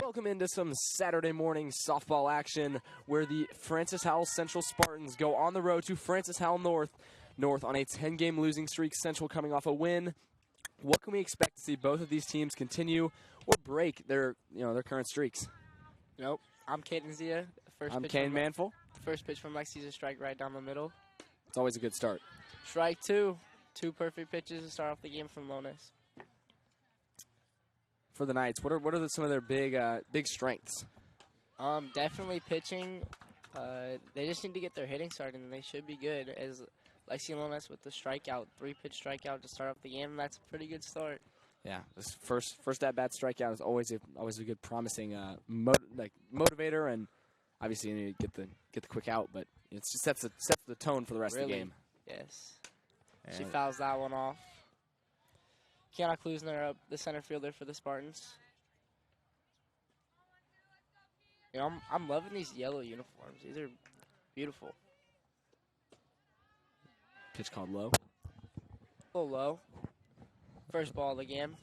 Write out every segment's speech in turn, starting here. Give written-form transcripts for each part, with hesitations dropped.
Welcome into some Saturday morning softball action where the Francis Howell Central Spartans go on the road to Francis Howell North on a 10-game losing streak. Central coming off a win. What can we expect to see both of these teams continue or break their current streaks? Nope. I'm Caden, Ziha. I'm Kane, Manfull. First pitch from Lexi's a strike right down the middle. It's always a good start. Strike two. Two perfect pitches to start off the game from Lones. For the Knights, what are some of their big strengths? Definitely pitching. They just need to get their hitting started, and they should be good. As Lexi Lones with the strikeout, 3-pitch strikeout to start off the game, that's a pretty good start. Yeah, this first at bat strikeout is always a good promising motivator, and obviously you need to get the quick out, but it just sets the tone for the rest of the game. Yes. She fouls that one off. Kiana Klusner up, the center fielder for the Spartans. You know, I'm loving these yellow uniforms. These are beautiful. Pitch called low. A little low. First ball of the game.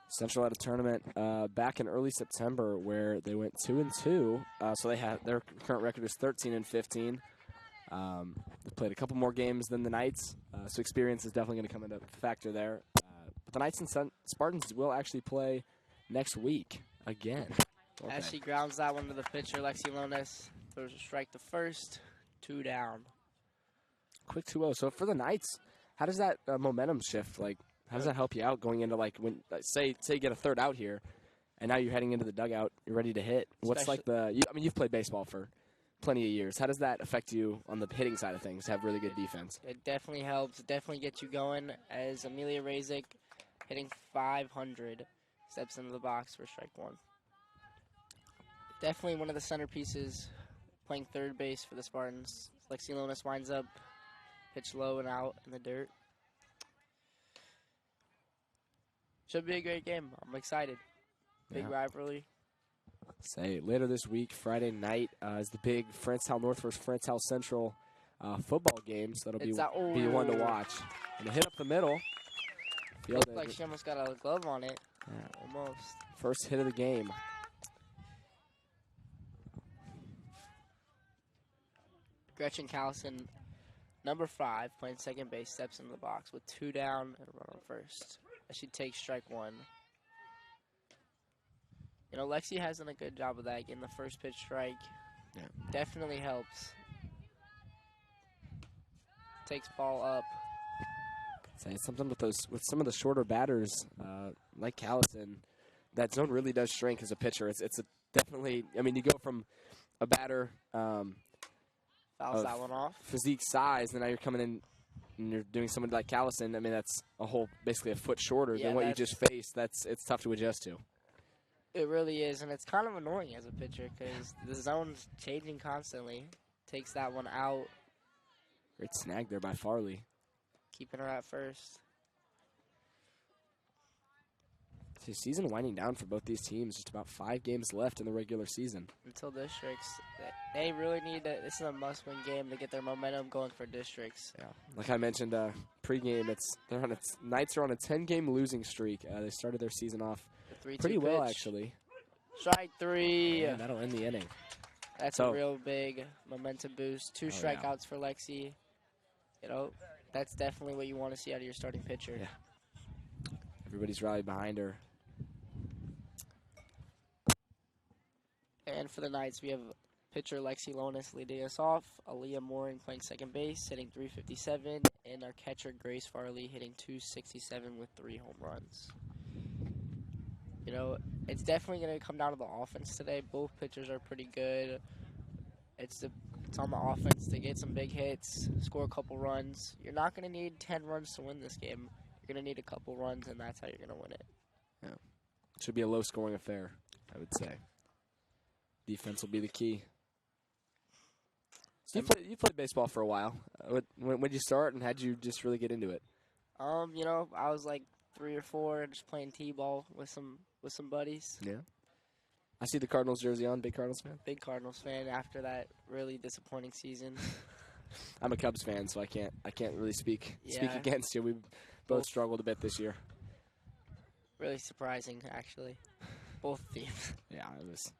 Central had a tournament back in early September where they went 2-2. So their current record is 13-15. They played a couple more games than the Knights, so experience is definitely going to come into factor there. But the Knights and Spartans will actually play next week again. Okay. As she grounds that one to the pitcher, Lexi Lones throws a strike to first, 2 down. Quick 2-0. So for the Knights, how does that momentum shift? Like, how does that help you out going into, like, when say you get a third out here, and now you're heading into the dugout, you're ready to hit? What's like you've played baseball for plenty of years. How does that affect you on the hitting side of things to have really good defense? It definitely helps. It definitely gets you going as Amelia Razik, hitting .500, steps into the box for strike one. Definitely one of the centerpieces playing third base for the Spartans. Lexi Lones winds up, pitch low and out in the dirt. Should be a great game. I'm excited. Big rivalry. Later this week, Friday night, is the big Francis Howell North versus Francis Howell Central football game. So that'll be one to watch. And to hit up the middle. Looked like she almost got a glove on it. Yeah. Almost. First hit of the game. Gretchen Callison, number 5, playing second base, steps into the box with 2 down and a run on first. As she takes strike one. You know, Lexi has done a good job of that, getting the first pitch strike. Yeah. Definitely helps. Takes ball up. Say something with some of the shorter batters, like Callison, that zone really does shrink as a pitcher. It's definitely. I mean, you go from a batter fouls that one off, physique size, and now you're coming in and you're doing somebody like Callison. I mean, that's basically a foot shorter than what you just faced. It's tough to adjust to. It really is, and it's kind of annoying as a pitcher because the zone's changing constantly. Takes that one out. Great snag there by Farley. Keeping her at first. So season winding down for both these teams. Just about 5 games left in the regular season. Until districts. They really need to. This is a must-win game to get their momentum going for districts. Yeah. Like I mentioned pregame, Knights are on a 10-game losing streak. They started their season off pretty well, actually. Strike 3. And that'll end the inning. That's a real big momentum boost. 2 strikeouts for Lexi. You know, that's definitely what you want to see out of your starting pitcher. Yeah. Everybody's rallied behind her. And for the Knights, we have pitcher Lexi Lones leading us off. Aaliyah Mooring playing second base, hitting .357. And our catcher Grace Farley hitting .267 with 3 home runs. You know, it's definitely going to come down to the offense today. Both pitchers are pretty good. It's on the offense to get some big hits, score a couple runs. You're not going to need 10 runs to win this game. You're going to need a couple runs, and that's how you're going to win it. Yeah. It should be a low-scoring affair, I would say. Defense will be the key. So you played baseball for a while. When did you start, and how did you just really get into it? You know, I was like 3 or 4, just playing t-ball with some buddies. Yeah. I see the Cardinals jersey on. Big Cardinals fan? Big Cardinals fan after that really disappointing season. I'm a Cubs fan, so I can't really speak against you. We both struggled a bit this year. Really surprising, actually. Both teams. Yeah, it was.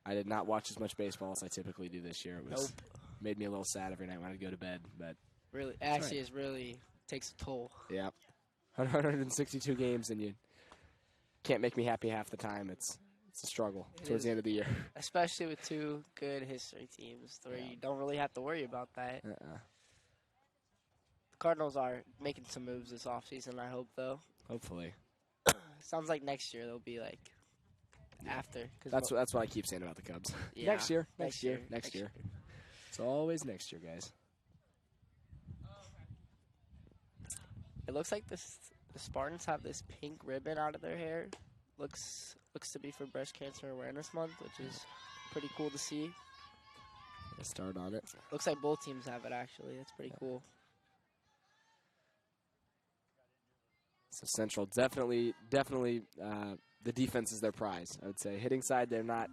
I did not watch as much baseball as I typically do this year. It was made me a little sad every night when I'd go to bed. But really, actually, it really takes a toll. Yeah, 162 games, and you can't make me happy half the time. It's a struggle towards the end of the year. Especially with two good history teams, where you don't really have to worry about that. The Cardinals are making some moves this offseason, I hope, though. Hopefully. Sounds like next year they'll be like after. That's what I keep saying about the Cubs. Yeah, next year. It's always next year, guys. It looks like the Spartans have this pink ribbon out of their hair. Looks to be for Breast Cancer Awareness Month, which is pretty cool to see. Let's start on it. Looks like both teams have it, actually. That's pretty cool. So Central definitely the defense is their prize. I would say hitting side they're not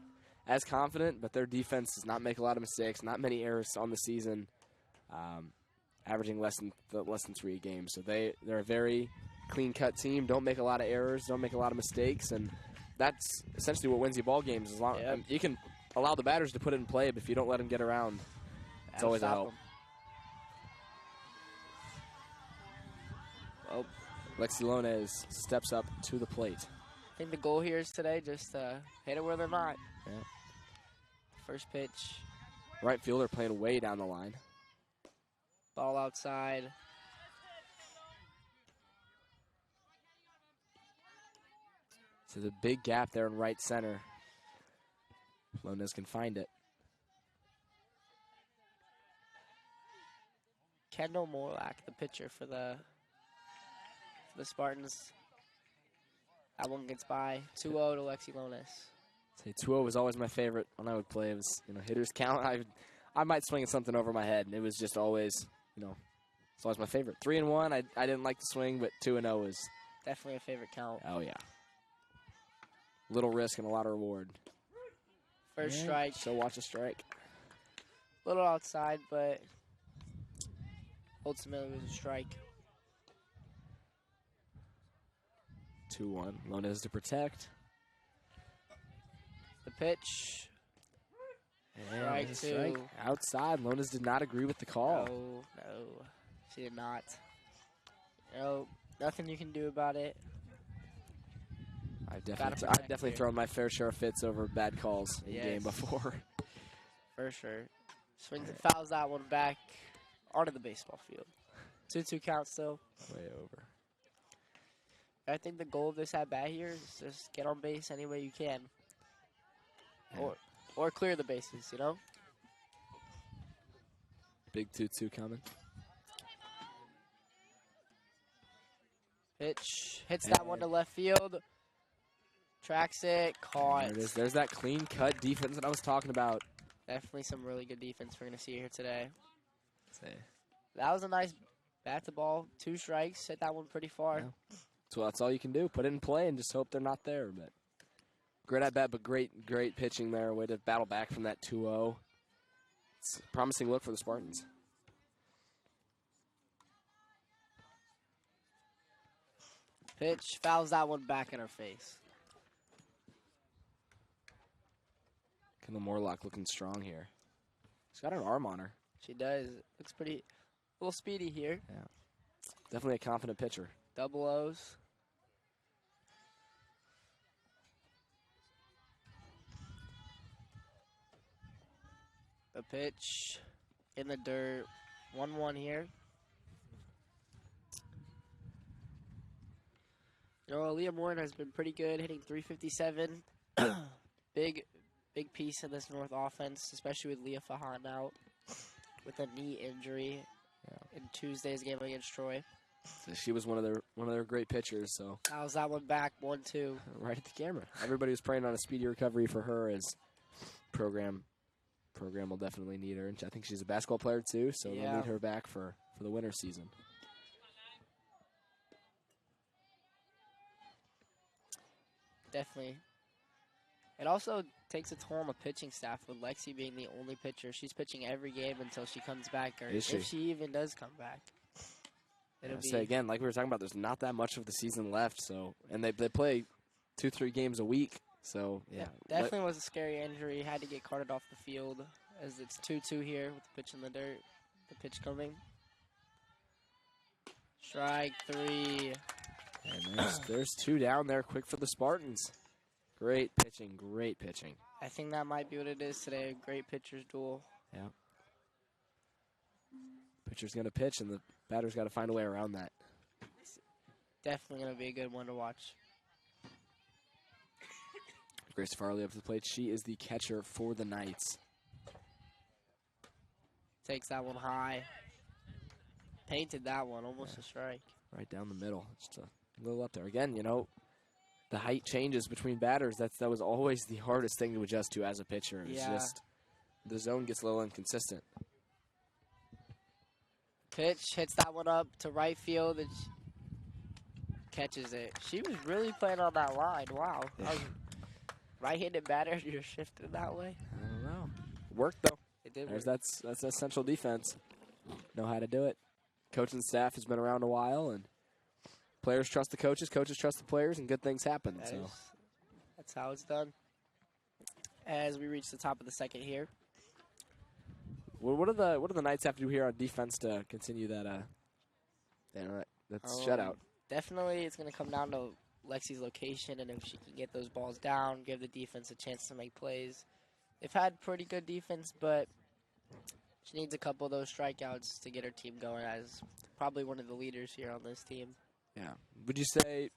as confident, but their defense does not make a lot of mistakes. Not many errors on the season, averaging less than 3 a game. So they're a very clean cut team. Don't make a lot of errors. Don't make a lot of mistakes, and that's essentially what wins you ball games. As long you can allow the batters to put it in play, but if you don't let them get around, it's always a help. Well, Lexi Lonez steps up to the plate. I think the goal here is today just hit it where they're not. Yeah. First pitch. Right fielder playing way down the line. Ball outside. So the big gap there in right center. Lonez can find it. Kendall Morlack, the pitcher for the Spartans. That one gets by. 2-0 to Lexi Lonez. Say 2-0 was always my favorite when I would play. It was, hitters count. I might swing at something over my head, and it was just always, it's always my favorite. 3-1, I didn't like the swing, but 2-0 is definitely a favorite count. Oh yeah. Little risk and a lot of reward. First strike. So watch a strike. Little outside, but ultimately it was a strike. 2-1. Lonez to protect. The pitch. And Strike 2. Outside. Lonez did not agree with the call. No. She did not. Nothing you can do about it. I've definitely thrown my fair share of fits over bad calls in game before. For sure. Swings and fouls that one back onto the baseball field. 2-2 count still. Way over. I think the goal of this at-bat here is just get on base any way you can. Yeah. Or clear the bases, Big 2-2 coming. Pitch. Hits that one to left field. Tracks it. Caught. There it is. There's that clean-cut defense that I was talking about. Definitely some really good defense we're going to see here today. That was a nice bat-to-ball. 2 strikes. Hit that one pretty far. Yeah. So that's all you can do. Put it in play and just hope they're not there. But great at bat, but great pitching there. Way to battle back from that 2-0. It's a promising look for the Spartans. Pitch fouls that one back in her face. Kendall Morlock looking strong here. She's got an arm on her. She does. Looks pretty, a little speedy here. Yeah. Definitely a confident pitcher. Double O's. The pitch in the dirt. 1-1 here. Aaliyah Morin has been pretty good, hitting .357. Big piece in this North offense, especially with Leah Fahan out with a knee injury in Tuesday's game against Troy. So she was one of their great pitchers. So how's that one back? 1-2. Right at the camera. Everybody was praying on a speedy recovery for her, as program will definitely need her. And I think she's a basketball player too, so they'll need her back for the winter season. Definitely. It also takes a toll on the pitching staff with Lexi being the only pitcher. She's pitching every game until she comes back, or if she even does come back. It'll be Say again, like we were talking about, there's not that much of the season left. So, and they play 2-3 games a week. So yeah, definitely was a scary injury. Had to get carted off the field as it's 2-2 here with the pitch in the dirt. The pitch coming. Strike 3. And there's 2 down there, quick for the Spartans. Great pitching, great pitching. I think that might be what it is today. A great pitcher's duel. Yeah. Pitcher's going to pitch, and the batter's got to find a way around that. Definitely going to be a good one to watch. Grace Farley up to the plate. She is the catcher for the Knights. Takes that one high. Painted that one, almost a strike. Right down the middle. Just a little up there. Again, you know, the height changes between batters. That was always the hardest thing to adjust to as a pitcher. It's just the zone gets a little inconsistent. Pitch hits that one up to right field and catches it. She was really playing on that line. Wow. Yeah. Right-handed batter, you're shifted that way. I don't know. Worked though. It did There's work. that's that central defense. Know how to do it. Coaching staff has been around a while, and players trust the coaches trust the players, and good things happen. That's how it's done. As we reach the top of the second here. What do the Knights have to do here on defense to continue that shutout? Definitely, it's going to come down to Lexi's location, and if she can get those balls down, give the defense a chance to make plays. They've had pretty good defense, but she needs a couple of those strikeouts to get her team going as probably one of the leaders here on this team. Yeah. Would you say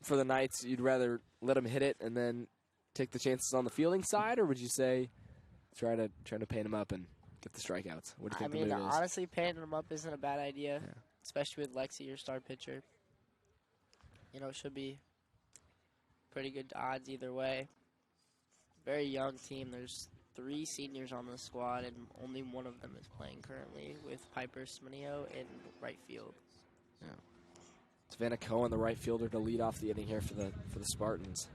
for the Knights you'd rather let them hit it and then take the chances on the fielding side, or would you say try to paint them up and get the strikeouts? What do you think the move is? Honestly, painting them up isn't a bad idea, especially with Lexi, your star pitcher. You know, it should be pretty good odds either way. Very young team. There's 3 seniors on the squad, and only one of them is playing currently with Piper Smanio in right field. Yeah. Savannah Cohen, the right fielder, to lead off the inning here for the Spartans.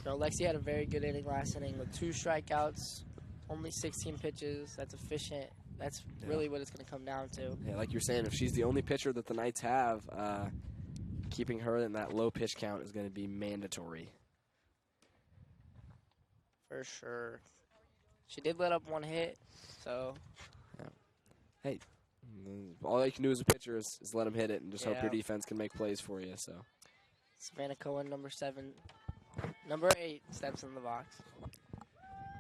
You know, Lexi had a very good inning last inning with 2 strikeouts, only 16 pitches. That's efficient. That's really what it's going to come down to. Yeah, like you're saying, if she's the only pitcher that the Knights have, keeping her in that low pitch count is going to be mandatory. For sure. She did let up 1 hit, so. Yeah. Hey, all you can do as a pitcher is let them hit it and just hope your defense can make plays for you. So. Savannah Cohen, number 8, steps in the box.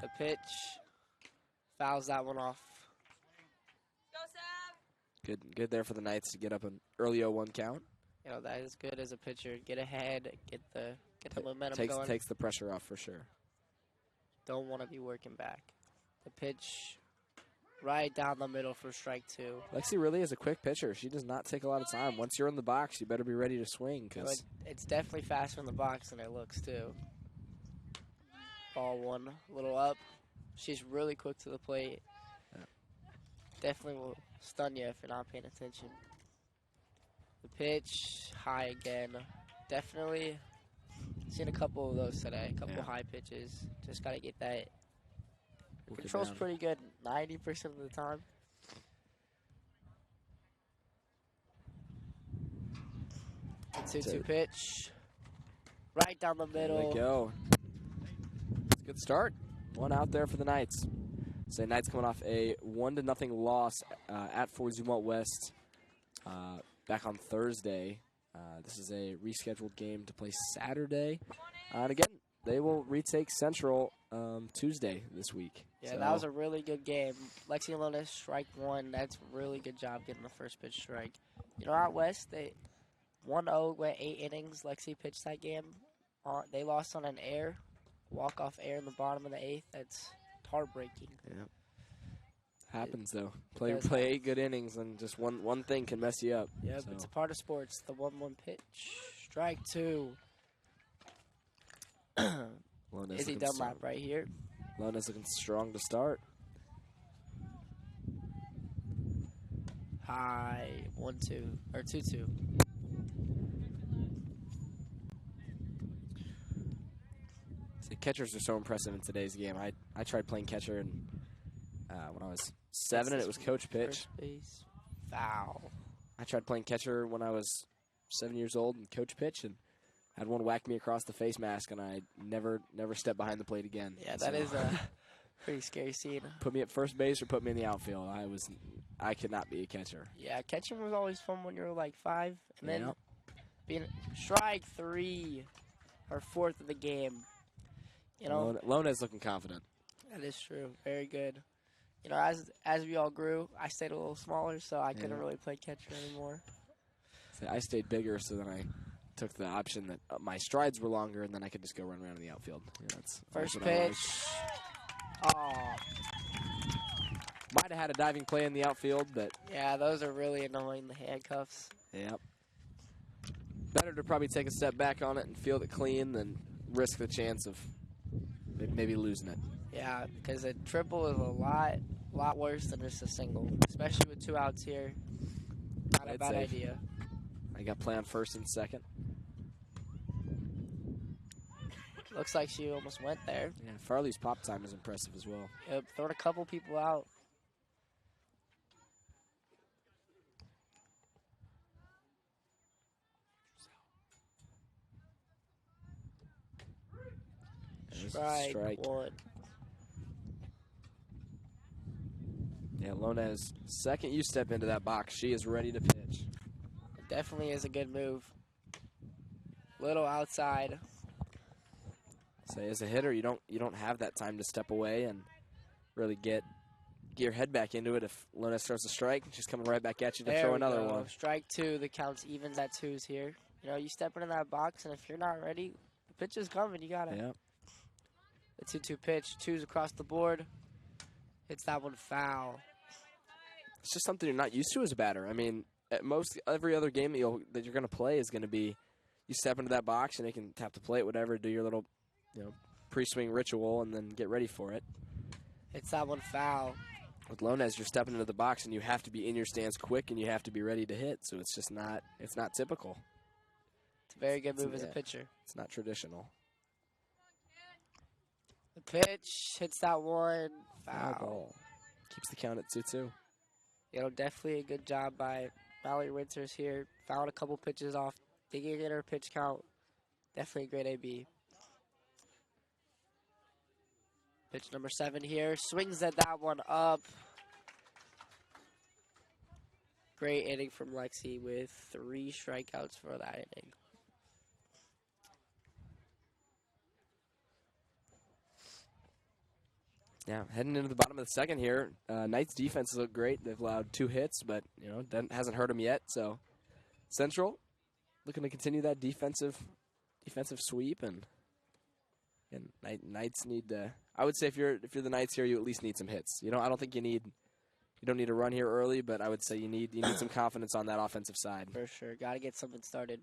The pitch fouls that one off. Good there for the Knights to get up an early 0-1 count. You know, that is good as a pitcher. Get ahead, get the momentum going. Takes the pressure off for sure. Don't want to be working back. The pitch right down the middle for strike 2. Lexi really is a quick pitcher. She does not take a lot of time. Once you're in the box, you better be ready to swing. It's definitely faster in the box than it looks, too. Ball 1, a little up. She's really quick to the plate. Yeah. Definitely will stun you if you're not paying attention. The pitch, high again. Definitely seen a couple of those today, a couple high pitches. Just got to get that. The control's pretty good 90% of the time. The 2-2 pitch. Right down the middle. There we go. Good start. 1 out there for the Knights. So Knights coming off a 1-0 loss at Fort Zumwalt West back on Thursday. This is a rescheduled game to play Saturday. And again, they will retake Central Tuesday this week. Yeah, that was a really good game. Lexi Lonis, strike 1. That's a really good job getting the first pitch strike. You know, out west, they 1-0 went 8 innings. Lexi pitched that game. They lost on an error, walk-off error in the bottom of the 8th. That's heartbreaking. Yeah. Happens, though. Play 8 good innings, and just one thing can mess you up. Yeah, so. It's a part of sports. The 1-1 pitch. Strike 2. Izzy Dunlap right here. Lona's looking strong to start. High. 1-2. Or 2-2. See, catchers are so impressive in today's game. I tried playing catcher and when I was 7, and it was coach pitch. First base. Foul. I tried playing catcher when I was 7 years old and coach pitch, and had one whack me across the face mask, and I never stepped behind the plate again. Yeah, that is a pretty scary scene. Put me at first base or put me in the outfield. I could not be a catcher. Yeah, catching was always fun when you were like 5, and then being strike 3 or 4th of the game. You know, Lona's looking confident. That is true. Very good. You know, as we all grew, I stayed a little smaller, so I couldn't really play catcher anymore. So I stayed bigger, so then I took the option that my strides were longer, and then I could just go run around in the outfield. Yeah, that's first pitch. Oh. Might have had a diving play in the outfield, but yeah, those are really annoying, the handcuffs. Yep. Better to probably take a step back on it and field it clean than risk the chance of maybe losing it. Yeah, because a triple is a lot worse than just a single, especially with 2 outs here. Not a bad idea. I got play on first and second. Looks like she almost went there. Yeah, Farley's pop time is impressive as well. Yep, throwing a couple people out. Strike 1. Yeah, Lona's second you step into that box, she is ready to pitch. It definitely is a good move. Little outside. Say as a hitter, you don't have that time to step away and really get your head back into it. If Lona starts to strike, she's coming right back at you to throw another one. Strike 2, the count's evens at 2s here. You know, you step into that box, and if you're not ready, the pitch is coming. You got it. Yep. The 2-2 pitch, 2s across the board. Hits that one foul. It's just something you're not used to as a batter. I mean, at every other game that you're going to play is going to be you step into that box and they can tap the plate, whatever, do your little, pre-swing ritual, and then get ready for it. Hits that one foul. With Lones, you're stepping into the box and you have to be in your stance quick and you have to be ready to hit. So it's just not typical. It's a very good move as a pitcher. It's not traditional. The pitch hits that one. Foul. Ball. Keeps the count at 2-2. Definitely a good job by Mallory Winters here. Fouled a couple pitches off. Digging in her pitch count. Definitely a great AB. Pitch number 7 here. Swings that one up. Great inning from Lexi with 3 strikeouts for that inning. Yeah, heading into the bottom of the second here. Knights defense look great. They've allowed 2 hits, but hasn't hurt them yet. So Central looking to continue that defensive sweep, and Knights need to. I would say if you're the Knights here, you at least need some hits. I don't think you don't need to run here early, but I would say you need some confidence on that offensive side. For sure, got to get something started.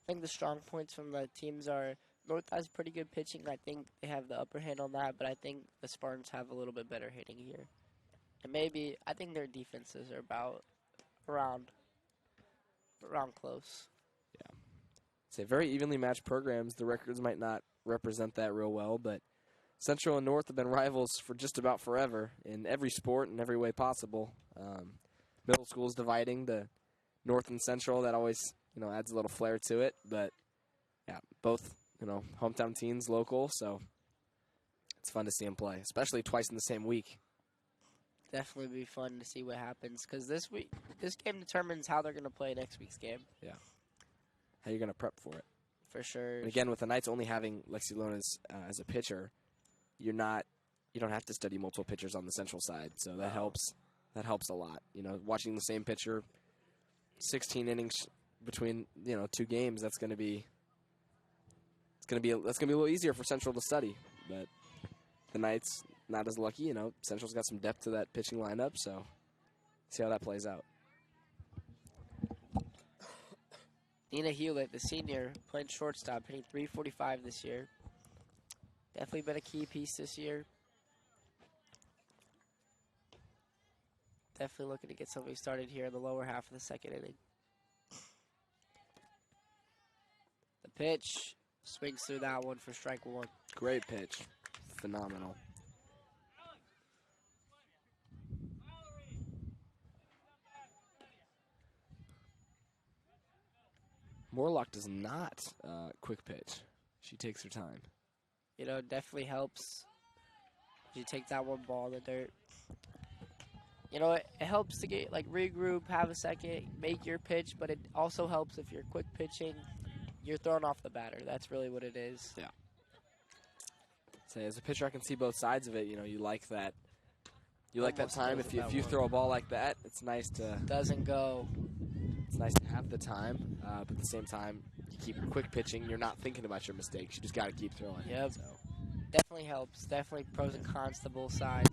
I think the strong points from the teams are. North has pretty good pitching. I think they have the upper hand on that, but I think the Spartans have a little bit better hitting here. And I think their defenses are about around close. Yeah. It's a very evenly matched programs. The records might not represent that real well, but Central and North have been rivals for just about forever in every sport in every way possible. Middle school is dividing the North and Central. That always, adds a little flair to it, but yeah, both hometown teams, local, so it's fun to see them play, especially twice in the same week. Definitely be fun to see what happens, because this game determines how they're going to play next week's game. Yeah. How you're going to prep for it. For sure. And again, with the Knights only having Lexi Lones as a pitcher, you don't have to study multiple pitchers on the Central side, so that helps. That helps a lot. Watching the same pitcher, 16 innings between 2 games, that's going to be a little easier for Central to study, but the Knights not as lucky. Central's got some depth to that pitching lineup, so see how that plays out. Nina Hewlett, the senior, playing shortstop, hitting .345 this year. Definitely been a key piece this year. Definitely looking to get something started here in the lower half of the second inning. The pitch. Swings through that one for strike 1. Great pitch. Phenomenal. Morlock does not quick pitch. She takes her time. You know, definitely helps. You take that one ball in the dirt. You know, it helps to get, like, regroup, have a second, make your pitch, but it also helps if you're quick pitching, you're thrown off the batter. That's really what it is. Yeah. So as a pitcher, I can see both sides of it. You know, you like that. You like that Almost time. goes If with you that throw a ball like that, it's nice to. Doesn't go. It's nice to have the time, but at the same time, you keep quick pitching. You're not thinking about your mistakes. You just got to keep throwing. Yep. So. Definitely helps. Definitely pros and cons to both sides.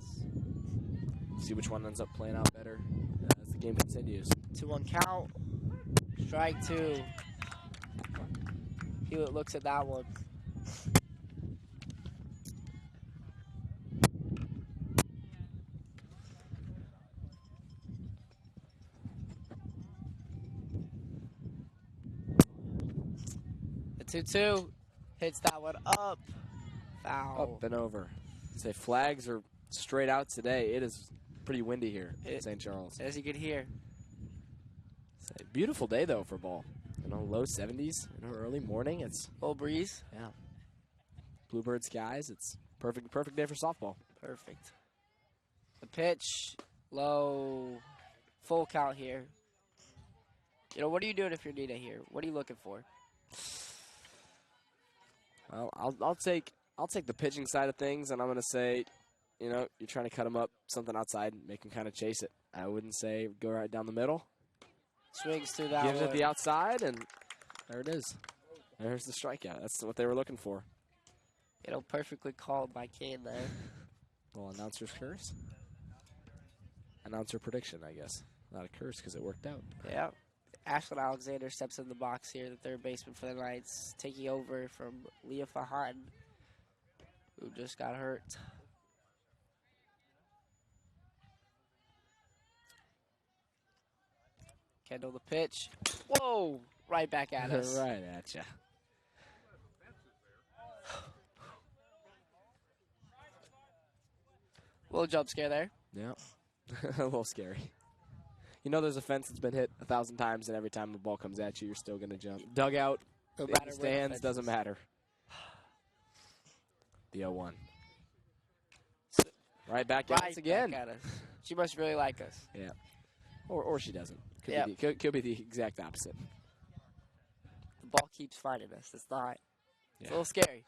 See which one ends up playing out better as the game continues. 2-1 count. Strike 2. Hewitt looks at that one. The 2-2 hits that one up. Foul. Up and over. Say flags are straight out today. It is pretty windy here in St. Charles. As you can hear. Say, beautiful day though for ball. You know, low 70s. You know, early morning. It's Full breeze. yeah. Bluebird skies. It's perfect day for softball. Perfect. The pitch, low, full count here. You know, what are you doing if you're Nina here? What are you looking for? Well, I'll take the pitching side of things, and I'm gonna say, you know, you're trying to cut him up something outside, make him kind of chase it. I wouldn't say go right down the middle. Swings through that Gives one. it the outside, and there it is. There's the strikeout. That's what they were looking for. You know, perfectly called by Kane there. Well, announcer's curse. Announcer prediction, I guess. Not a curse because it worked out. Yeah. Ashlyn Alexander steps in the box here, the third baseman for the Knights, taking over from Leah Fahan, who just got hurt. Kendall the pitch. Whoa! Right back at us. Right at ya. Little jump scare there. Yeah. A little scary. You know there's a fence that's been hit 1,000 times, and every time the ball comes at you, you're still going to jump. Dugout, No in matter the where the stands, fence doesn't is. matter. The 0-1. Right back at us again. Back at us. She must really like us. Yeah. Or she doesn't. Could, Yep. could be the exact opposite. The ball keeps finding us. It's not. It's Yeah. a little scary.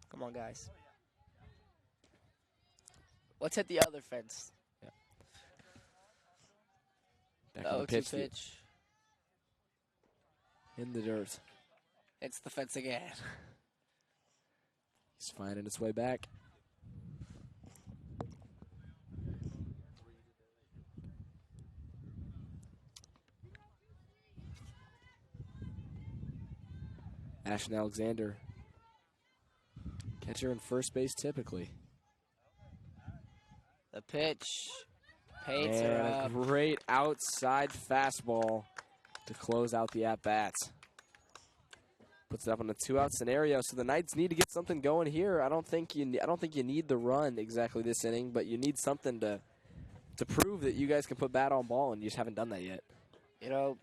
Come on, guys. Let's hit the other fence. Back on the 0-2 pitch. pitch. In the dirt. It's the fence again. He's finding its way back. Ashlyn Alexander. Catcher and first base typically. The pitch. Paints And her a up. great outside fastball to close out the at-bat. Puts it up in a 2-out scenario, so the Knights need to get something going here. I don't think you need the run exactly this inning, but you need something to prove that you guys can put bat on ball, and you just haven't done that yet. You know,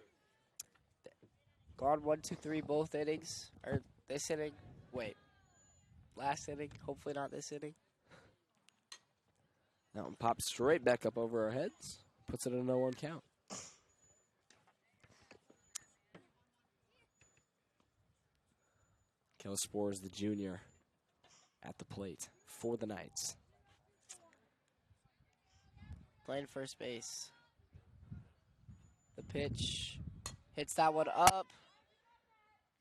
gone 1, 2, 3 both innings. Or this inning. Wait. Last inning. Hopefully not this inning. That one pops straight back up over our heads. Puts it in a 0-1 count. Spores, the junior, at the plate for the Knights. Playing first base. The pitch. Hits that one up.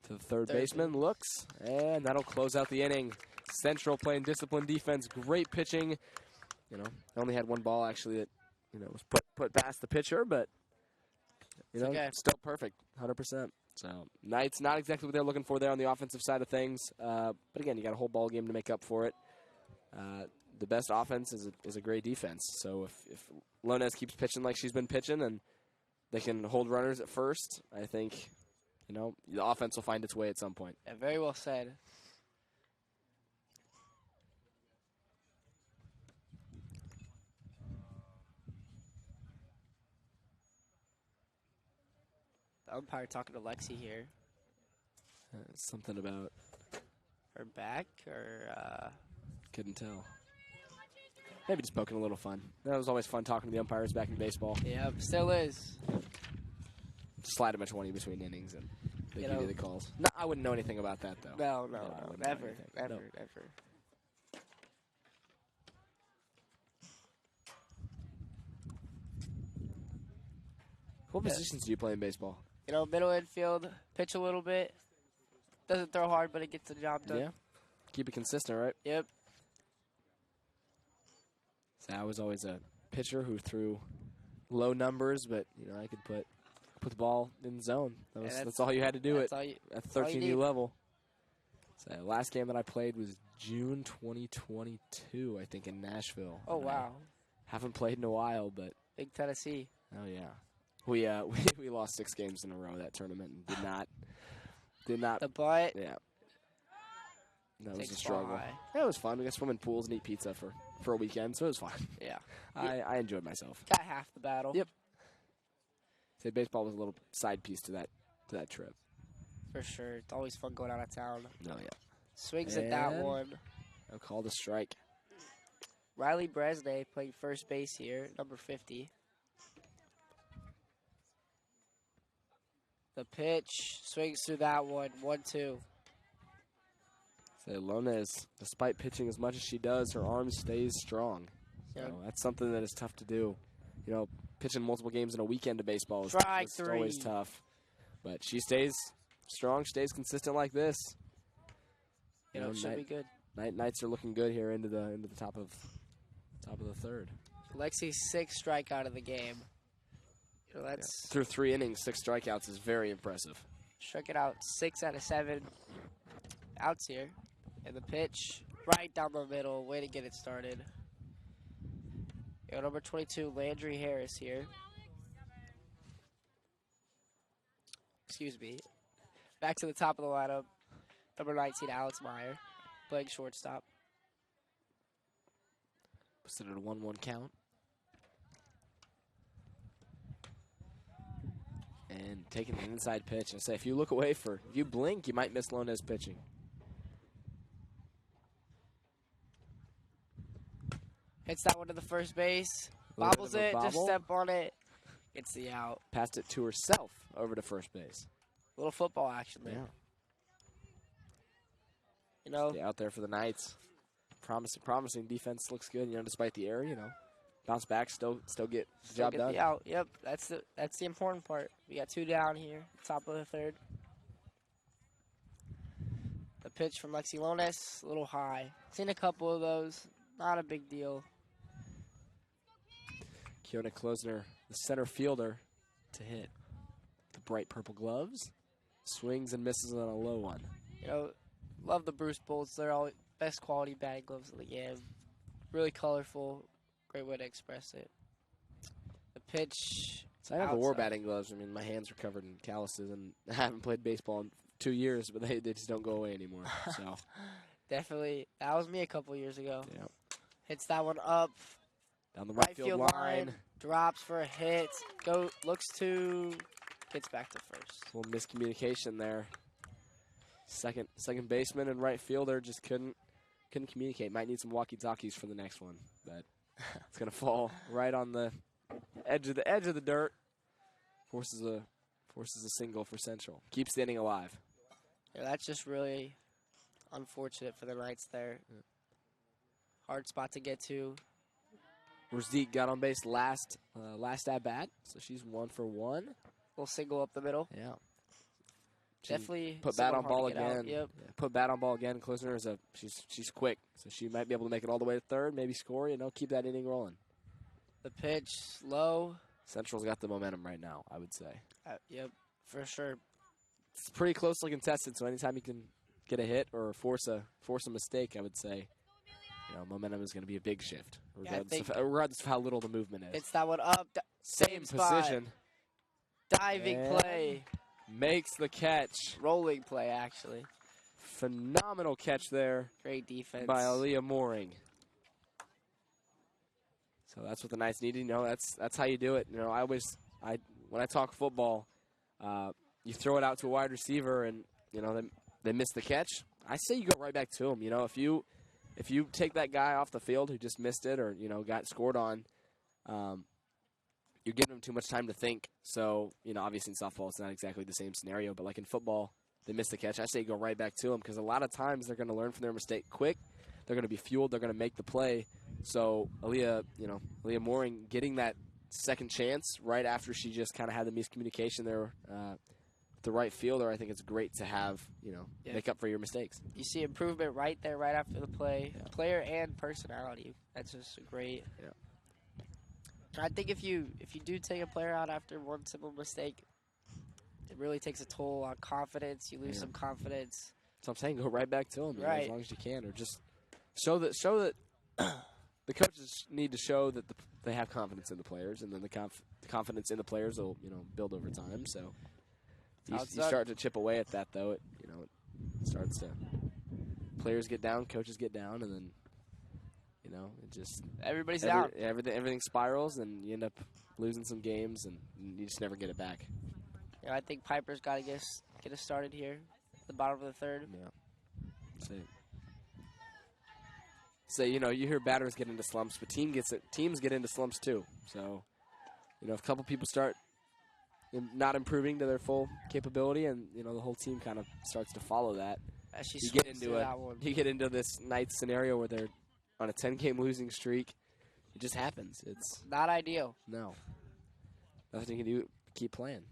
To the third baseman, looks, and that'll close out the inning. Central playing disciplined defense, great pitching. You know, only had one ball actually that, you know, was put past the pitcher, but, you know, okay. Still perfect, 100%. So, Knights, not exactly what they're looking for there on the offensive side of things. But again, you got a whole ball game to make up for it. The best offense is a great defense. So if Lonez keeps pitching like she's been pitching and they can hold runners at first, I think, you know, the offense will find its way at some point. Yeah, very well said. The umpire talking to Lexi here. Something about Her back or couldn't tell. Maybe just poking a little fun. That was always fun talking to the umpires back in baseball. Yep, still is. Slide a bunch of 20 between innings and they You give know- you the calls. No, I wouldn't know anything about that though. No, I wouldn't know never, anything. never, No. never. What positions do you play in baseball? You know, middle infield, pitch a little bit. Doesn't throw hard, but it gets the job done. Yeah. Keep it consistent, right? Yep. So I was always a pitcher who threw low numbers, but I could put the ball in the zone. That's all you had to do That's it all you, at all you 13U need. level. So last game that I played was June 2022, I think, in Nashville. Oh, And wow. I haven't played in a while, but Big Tennessee. oh yeah, we lost 6 games in a row that tournament and did not. The butt. Yeah, that was Takes a struggle. high. Yeah, it was fun. We got swimming pools and eat pizza for a weekend, so it was fun. Yeah. I enjoyed myself. Got half the battle. Yep. Say baseball was a little side piece to that trip. For sure. It's always fun going out of town. Oh yeah. Swings at that And- one. I called a strike. Riley Bresnay playing first base here, number 50. The pitch swings through that one, 1-2. Say Lones, despite pitching as much as she does, her arm stays strong. So Yeah. that's something that is tough to do. Pitching multiple games in a weekend of baseball is Strike it's always three. tough. But she stays strong, stays consistent like this. It should be good. Knights are looking good here into the top of the third. Lexi's 6th strikeout of the game. That's Through 3 innings, 6 strikeouts is very impressive. struck it out 6 out of 7 outs here. And the pitch right down the middle. Way to get it started. Number 22, Landry Harris here. Excuse me. Back to the top of the lineup. Number 19, Alex Meyer, playing shortstop. Puts it at a 1-1 count. And taking an inside pitch. I say, if you look away if you blink, you might miss Lones pitching. Hits that one to the first base. A little Bobbles bit of a it, just bobble. step on it. Gets the out. Passed it to herself over to first base. Little football action there. Stay out there for the Knights. Promising defense looks good. Despite the error, bounce back, still get the job get done. the out. Yep, that's the important part. We got 2 down here, top of the third. The pitch from Lexi Lones, a little high. Seen a couple of those. Not a big deal. Kiona Klosner, the center fielder, to hit. The bright purple gloves. Swings and misses on a low one. Love the Bruce Bolts. They're all best quality batting gloves in the game. Really colorful. Great way to express it. The pitch. So I have the war outside. batting gloves. My hands are covered in calluses, and I haven't played baseball in 2 years, but they just don't go away anymore. So Definitely. That was me a couple years ago. yeah, Hits that one up. down the Right field line. Drops for a hit. Looks to. Gets back to first. A little miscommunication there. Second baseman and right fielder just couldn't communicate. Might need some walkie-talkies for the next one, but it's gonna fall right on the edge of the dirt. Forces a single for Central. Keeps the inning alive. Yeah, that's just really unfortunate for the Knights there. Hard spot to get to. Rosique got on base last at bat, so she's 1 for 1. Little single up the middle. Yeah. She Definitely put bat someone on ball hard to get out. again. Yep. Yeah, put bat on ball again. Klosner she's quick, so she might be able to make it all the way to third, maybe score. Keep that inning rolling. The pitch low. Central's got the momentum right now, I would say. Yep, for sure. It's pretty closely contested, so anytime you can get a hit or force a mistake, I would say, momentum is going to be a big shift, regardless of how little the movement is. It's that one up. Same spot. position. Diving And play. Makes the catch. Rolling play, actually. Phenomenal catch there Great defense. by Aaliyah Mooring. So that's what the Knights needed. That's how you do it. When I talk football, you throw it out to a wide receiver, and they miss the catch, I say you go right back to them. You know, if you take that guy off the field who just missed it or, you know, got scored on, you're giving them too much time to think. So, you know, obviously in softball it's not exactly the same scenario, but like in football, they miss the catch. I say go right back to them because a lot of times they're going to learn from their mistake quick. They're going to be fueled. They're going to make the play. So Aaliyah Mooring getting that second chance right after she just kind of had the miscommunication there the right fielder, I think it's great to have, you know, make up for your mistakes. You see improvement right there, right after the play. Yeah. Player and personality. That's just great. Yeah. I think if you do take a player out after one simple mistake, it really takes a toll on confidence. You lose some confidence. So I'm saying go right back to them, right, as long as you can, or just show that the coaches need to show that they have confidence in the players, and then the confidence in the players will, you know, build over time. So. You start to chip away at that, though. It starts to players get down, coaches get down, and then it just everybody's down. Everything spirals, and you end up losing some games, and you just never get it back. Yeah, I think Piper's got to get us started here, at the bottom of the third. Yeah. So you hear batters get into slumps, but teams get into slumps too. So if a couple people start not improving to their full capability, and the whole team kind of starts to follow that. You get into this Knights scenario where they're on a 10-game losing streak. It just happens. It's not ideal. No, nothing you can do. Keep playing.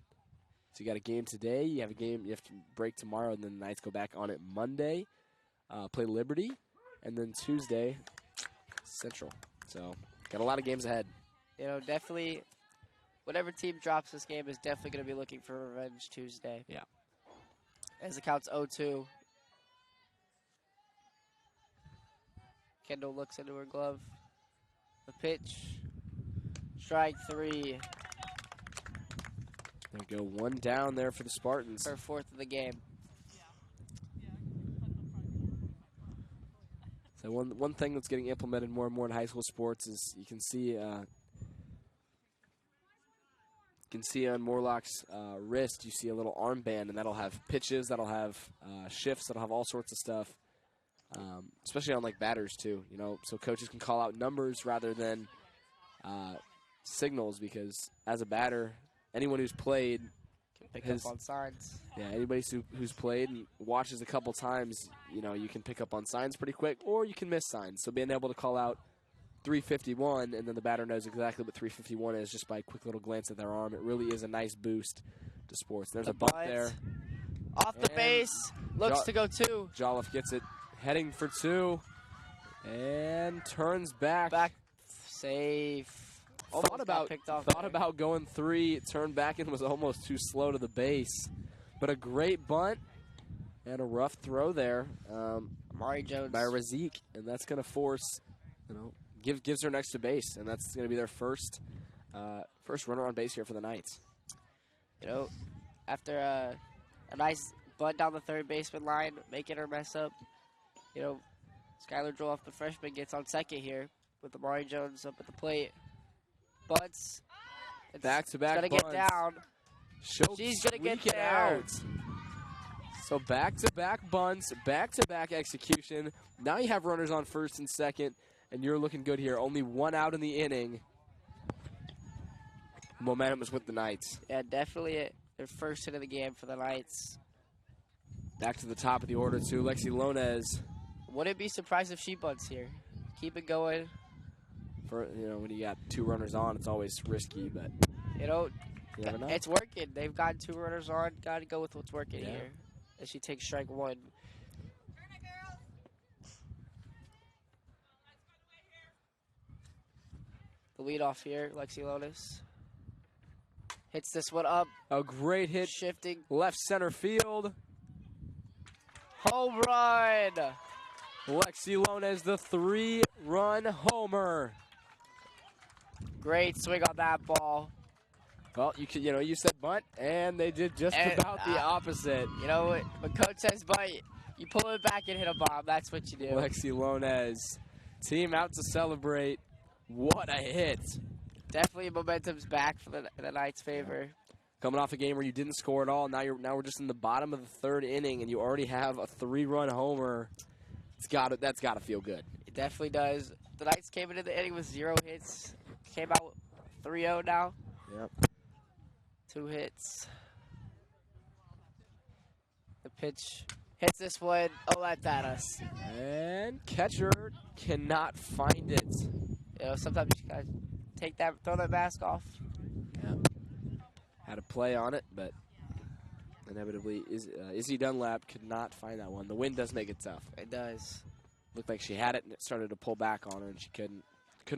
So you got a game today. You have to break tomorrow, and then the Knights go back on it Monday. Play Liberty, and then Tuesday Central. So got a lot of games ahead. Definitely. Whatever team drops this game is definitely going to be looking for revenge Tuesday. Yeah. As it counts 0-2. Kendall looks into her glove. The pitch. Strike 3. There you go. One down there for the Spartans. Her fourth of the game. So one thing that's getting implemented more and more in high school sports is you can see on Morlock's wrist, you see a little armband, and that'll have pitches, that'll have shifts, that'll have all sorts of stuff, especially on like batters too. So coaches can call out numbers rather than signals, because as a batter, anyone who's played can pick up on signs. Yeah, anybody who's played and watches a couple times, you can pick up on signs pretty quick, or you can miss signs. So being able to call out 351, and then the batter knows exactly what 351 is just by a quick little glance at their arm. It really is a nice boost to sports. There's a bunt there. Off the base. Looks to go 2. Jolliffe gets it. Heading for 2. And turns back. Back safe. Thought about going 3. Turned back and was almost too slow to the base. But a great bunt and a rough throw there. Amari Jones. By Razik. And that's going to force, gives her next to base, and that's going to be their first runner on base here for the Knights. After a nice bunt down the third baseman line, making her mess up, Skylar Droloff, the freshman, gets on second here with Amari Jones up at the plate. Bunts. Back-to-back bunts. She's going to get down. She's going to get there. Out. So back-to-back bunts, back-to-back execution. Now you have runners on first and second. And you're looking good here. Only one out in the inning. Momentum is with the Knights. Yeah, definitely their first hit of the game for the Knights. Back to the top of the order, too. Lexi Lonez. Wouldn't be surprised if she bunts here. Keep it going. When you got 2 runners on, it's always risky, but you never know. It's working. They've got 2 runners on. Got to go with what's working here. As she takes strike 1. The leadoff here, Lexi Lonis. Hits this one up. A great hit. Shifting. Left center field. Home run. Lexi Lones, the 3-run homer. Great swing on that ball. Well, you said bunt, and they did just about the opposite. When coach says bunt, you pull it back and hit a bomb. That's what you do. Lexi Lones, team out to celebrate. What a hit. Definitely momentum's back for the Knights' favor. Coming off a game where you didn't score at all, now we're just in the bottom of the third inning, and you already have a 3-run homer. That's got to feel good. It definitely does. The Knights came into the inning with 0 hits. Came out 3-0 now. Yep. 2 hits. The pitch hits this one. Oh, that's at us. And catcher cannot find it. You know, sometimes you gotta throw that mask off. Yeah. Had a play on it, but inevitably, Izzy Dunlap could not find that one. The wind does make it tough. It does. Looked like she had it, and it started to pull back on her, and she couldn't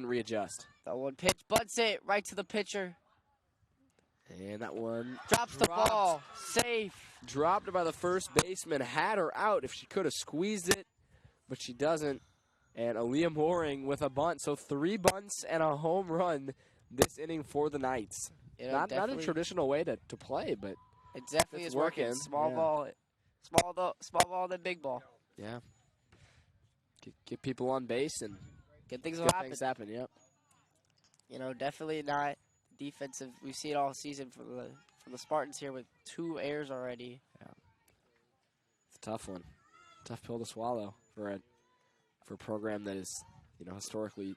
readjust. That one pitch bunts it right to the pitcher. And that one drops the ball. Safe. Dropped by the first baseman. Had her out if she could have squeezed it, but she doesn't. And Aaliyah Mooring with a bunt. So 3 bunts and a home run this inning for the Knights. Not a traditional way to play, but it definitely is working. Small ball, then big ball. Yeah. Get people on base and good things happen. Yep. You know, definitely not defensive. We've seen it all season from the Spartans here with 2 errors already. Yeah. It's a tough one. Tough pill to swallow for a program that is, historically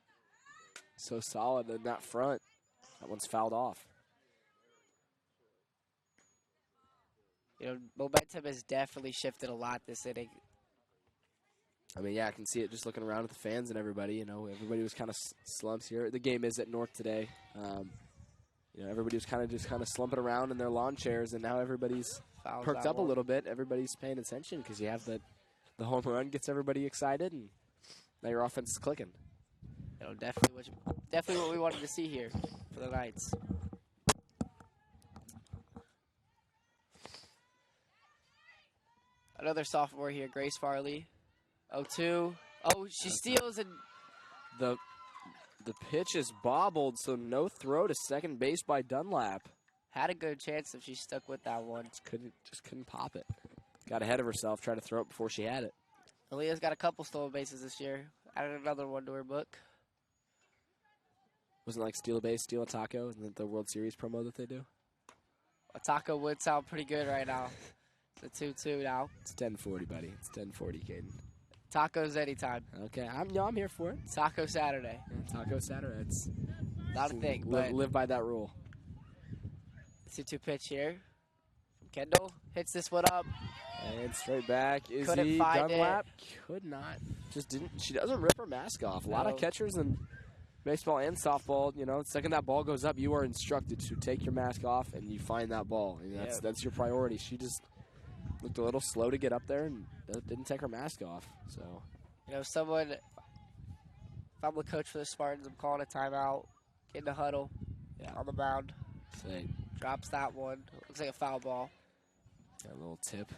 so solid in that front. That one's fouled off. You know, momentum has definitely shifted a lot this inning. I mean, yeah, I can see it just looking around at the fans and everybody. Everybody was kind of slumps here. The game is at North today. Everybody was kind of slumping around in their lawn chairs, and now everybody's perked up a little bit. Everybody's paying attention because you have the home run gets everybody excited, and now your offense is clicking. Definitely what we wanted to see here for the Knights. Another sophomore here, Grace Farley. 0-2. Oh, she steals, and the pitch is bobbled, so no throw to second base by Dunlap. Had a good chance if she stuck with that one. Just couldn't pop it. Got ahead of herself, tried to throw it before she had it. Aaliyah's got a couple stolen bases this year. Added another one to her book. Wasn't it like steal a base, steal a taco? Isn't that the World Series promo that they do? A taco would sound pretty good right now. It's a 2-2 now. It's 10:40, buddy. It's 10:40, Caden. Tacos anytime. Okay, I'm here for it. Taco Saturday. Yeah, Taco Saturday. It's not a thing, but live by that rule. 2-2 pitch here from Kendall. Hits this one up. And straight back. Couldn't find Dunlap could not. Just didn't. She doesn't rip her mask off. A lot of catchers in baseball and softball, the second that ball goes up, you are instructed to take your mask off and you find that ball. That's your priority. She just looked a little slow to get up there and didn't take her mask off. So, if I'm the coach for the Spartans, I'm calling a timeout, getting a huddle on the mound. Same. Drops that one. Looks like a foul ball. Got a little tip.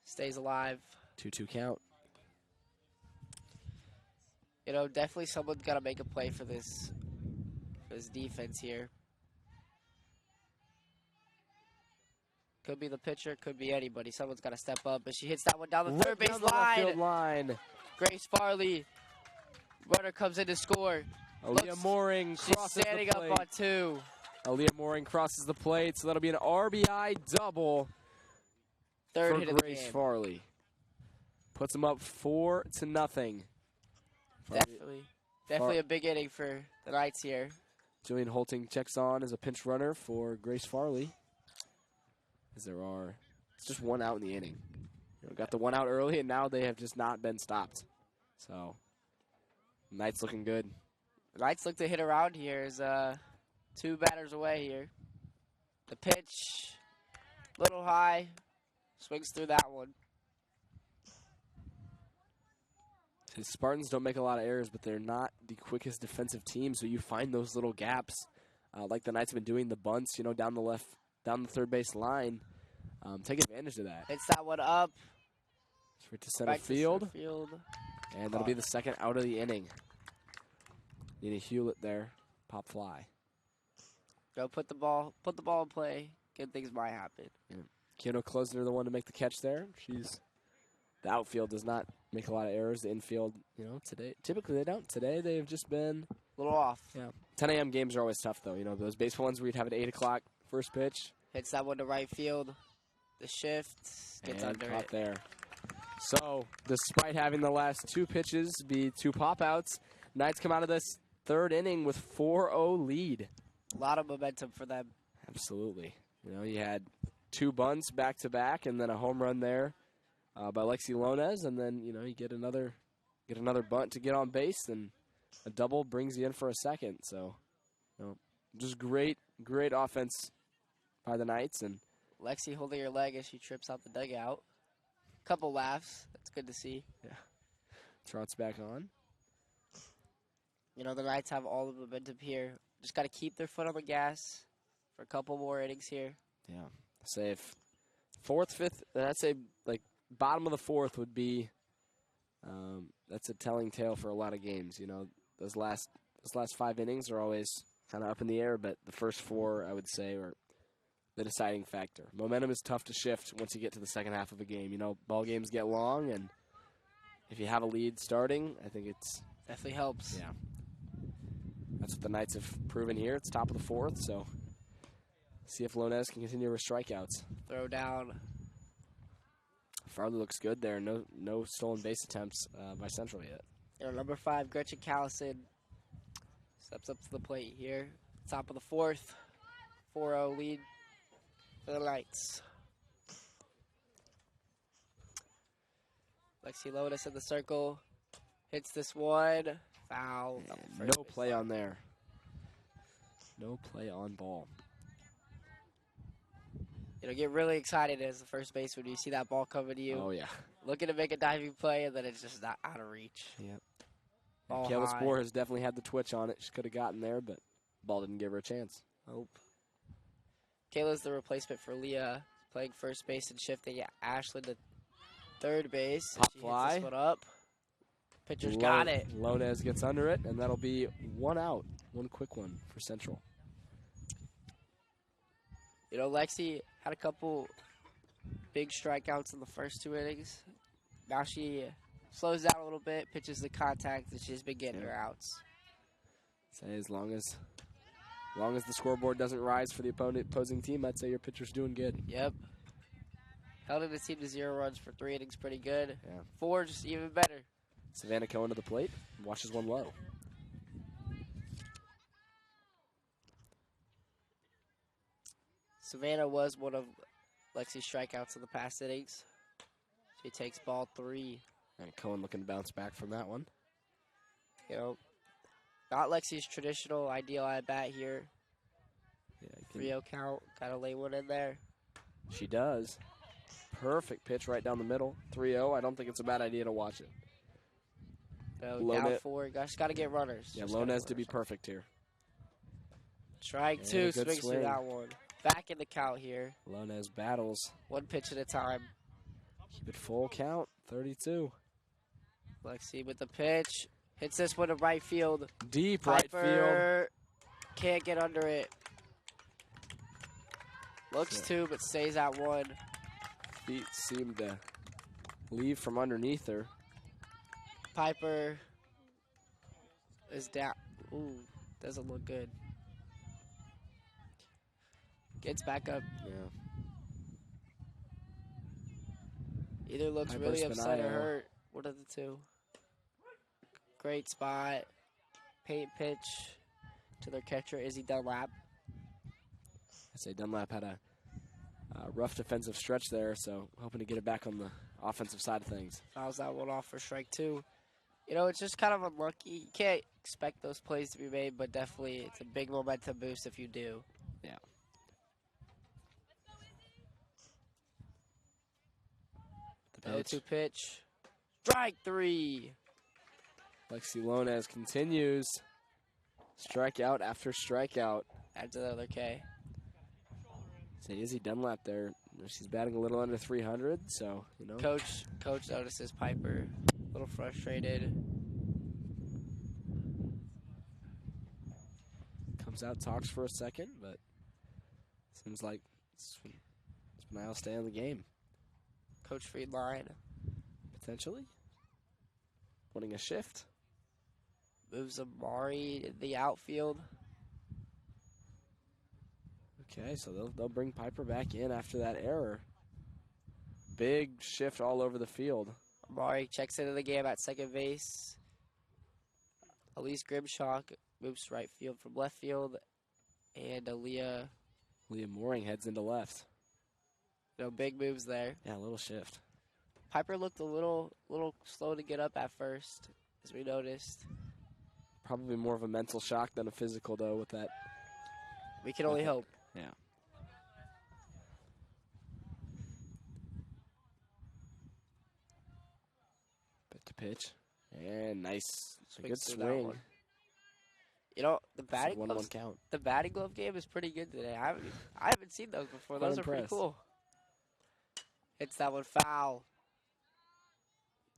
Stays alive. 2-2 count. Definitely someone's got to make a play for this defense here. Could be the pitcher, could be anybody. Someone's got to step up, but she hits that one down the third base line. Grace Farley. Runner comes in to score. Aaliyah Mooring crosses the plate. She's standing up on 2. Aaliyah Mooring crosses the plate, so that'll be an RBI double. Third for hit of the Grace game. Farley. Puts them up 4-0. Definitely a big inning for the Knights here. Julian Holting checks on as a pinch runner for Grace Farley. As it's just 1 out in the inning. Got the 1 out early, and now they have just not been stopped. So, Knights looking good. The Knights look to hit around here as 2 batters away here. The pitch, little high, swings through that one. The Spartans don't make a lot of errors, but they're not the quickest defensive team, so you find those little gaps, like the Knights have been doing, the bunts, down the third base line. Take advantage of that. Hits that one up. Straight to center field. And that'll be the second out of the inning. Need a Hewlett there. Pop fly. Go put the ball in play. Good things might happen. Yeah. Keanu Klosner, the one to make the catch there. The outfield does not make a lot of errors. The infield, today, typically they don't. Today they've just been a little off. Yeah. 10 a.m. games are always tough, though. Those baseball ones where you'd have an 8 o'clock first pitch. Hits that one to right field. The shift gets And under caught it. there. So, despite having the last 2 pitches be 2 pop-outs, Knights come out of this 3rd inning with 4-0 lead. A lot of momentum for them. Absolutely. You know, you had 2 bunts back-to-back and then a home run there by Lexi Lonez, and then, you know, you get another bunt to get on base, and a double brings you in for a second. So, you know, just great offense by the Knights. And Lexi holding her leg as she trips out the dugout. Couple laughs. That's good to see. yeah, trots back on. You know, the Knights have all the momentum here. Just got to keep their foot on the gas for a couple more innings here. Yeah. Say if 4th, 5th, I'd say like bottom of the 4th would be, that's a telling tale for a lot of games. You know, those last 5 innings are always kind of up in the air, but the first 4, I would say, are the deciding factor. Momentum is tough to shift once you get to the second half of a game. You know, ball games get long, and if you have a lead starting, I think it's Definitely helps. yeah. That's what the Knights have proven here. It's top of the 4th, so see if Lonez can continue her strikeouts. Throw down. Farley looks good there. No stolen base attempts by Central yet. You know, number 5, Gretchen Callison steps up to the plate here. Top of the 4th. 4-0 lead for the Knights. Lexi Lotus in the circle. Hits this one. Foul. No play on there. No play on ball. You know, get really excited as the first baseman when you see that ball coming to you. Oh, yeah. Looking to make a diving play, and then it's just not out of reach. Yep. Ball Kayla high. Spoor has definitely had the twitch on it. She could have gotten there, but ball didn't give her a chance. Nope. Kayla's the replacement for Leah, playing first base and shifting Ashlyn to third base. Pop She fly. hits this one up. Pitcher's got it. Lonez gets under it, and that'll be 1 out. 1 quick one for Central. You know, Lexi had a couple big strikeouts in the first 2 innings. Now she slows down a little bit, pitches the contact, and she's been getting her outs. Say as long as the scoreboard doesn't rise for the opposing team, I'd say your pitcher's doing good. Yep. Held in the team to 0 runs for 3 innings, pretty good. Yeah. 4, just even better. Savannah Cohen to the plate, washes one low. Savannah was one of Lexi's strikeouts in the past innings. She takes ball 3. And Cohen looking to bounce back from that one. You know, not Lexi's traditional ideal at bat here. Yeah, 3-0 count. Got to lay one in there. she does. Perfect pitch right down the middle. 3-0. I don't think it's a bad idea to watch it. So down 4. Just got to get runners. Yeah, Just gotta Lonez get to be runners. perfect here. Strike Yeah, 2. good Swings through swing. that one. Back in the count here. Lonez battles. 1 pitch at a time. Keep it full count. 32. Lexi with the pitch. Hits this one to right field. Deep right field. Piper can't get under it. Looks to, but stays at 1. Feet seem to leave from underneath her. Piper is down. Ooh, doesn't look good. Gets back up. Yeah. Either looks Piper really upset or Spinaio. hurt. One of the 2. Great spot. Paint pitch to their catcher, Izzy Dunlap. I say Dunlap had a rough defensive stretch there, so hoping to get it back on the offensive side of things. Fouls that one off for strike 2. You know, it's just kind of unlucky. You can't expect those plays to be made, but definitely it's a big momentum boost if you do. Yeah. The 0-2 pitch. Strike 3. Lexi Lonez continues. Strikeout after strikeout. Adds another K. Say Izzy Dunlap there. She's batting a little under 300, so, you know. Coach notices Piper a little frustrated. Comes out, talks for a second, but seems like Spinaio will stay in the game. Coach Friedline Potentially. Wanting a shift. moves Amari in the outfield. Okay, so they'll bring Piper back in after that error. Big shift all over the field. Amari checks into the game at second base. Elise Grimshaw moves to right field from left field. And Leah Mooring heads into left. big moves there. Yeah, a little shift. Piper looked a little slow to get up at first, as we noticed. Probably more of a mental shock than a physical, though, with that. We can only hope. Yeah. But to pitch. And nice. A good swing. The batting gloves, count. The batting glove game is pretty good today. I haven't seen those before. Those are pretty cool. Hits that one foul.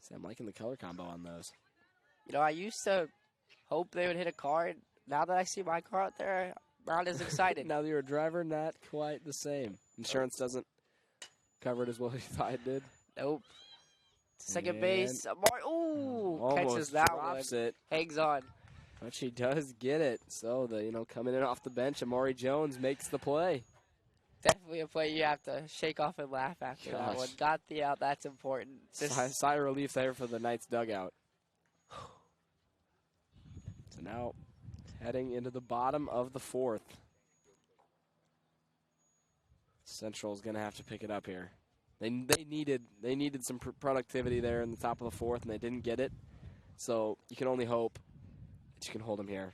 See, I'm liking the color combo on those. I used to hope they would hit a car. And now that I see my car out there, I'm not as excited. Now that you're a driver, not quite the same. Insurance doesn't cover it as well as you thought it did. Nope. Second base. Ooh, catches that drops one. It. Hangs on. But she does get it. So, coming in off the bench, Amari Jones makes the play. Definitely a play you have to shake off and laugh after that one. Got the out. That's important. Sigh of relief there for the Knights dugout. So now heading into the bottom of the fourth. Central's going to have to pick it up here. They needed some productivity there in the top of the fourth, and they didn't get it. So you can only hope that you can hold them here.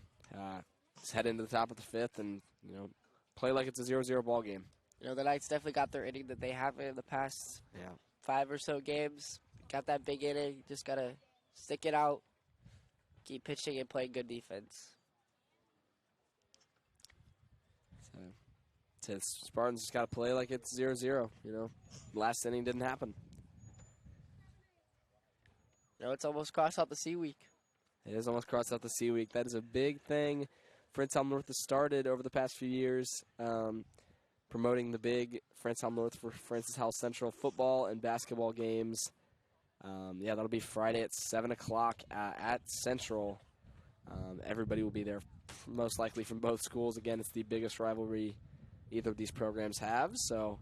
Just head into the top of the fifth and play like it's a 0-0 ball game. The Knights definitely got their inning that they haven't in the past 5 or so games. Got that big inning. Just got to stick it out, keep pitching, and playing good defense. So Spartans just got to play like it's 0-0. Last inning didn't happen. It's almost crossed out the C week. It is almost crossed out the C week. That is a big thing. Francis Howell North has started over the past few years, promoting the big Francis Howell North for Francis Howell Central football and basketball games. That'll be Friday at 7 o'clock at Central. Everybody will be there, most likely from both schools. Again, it's the biggest rivalry either of these programs have. So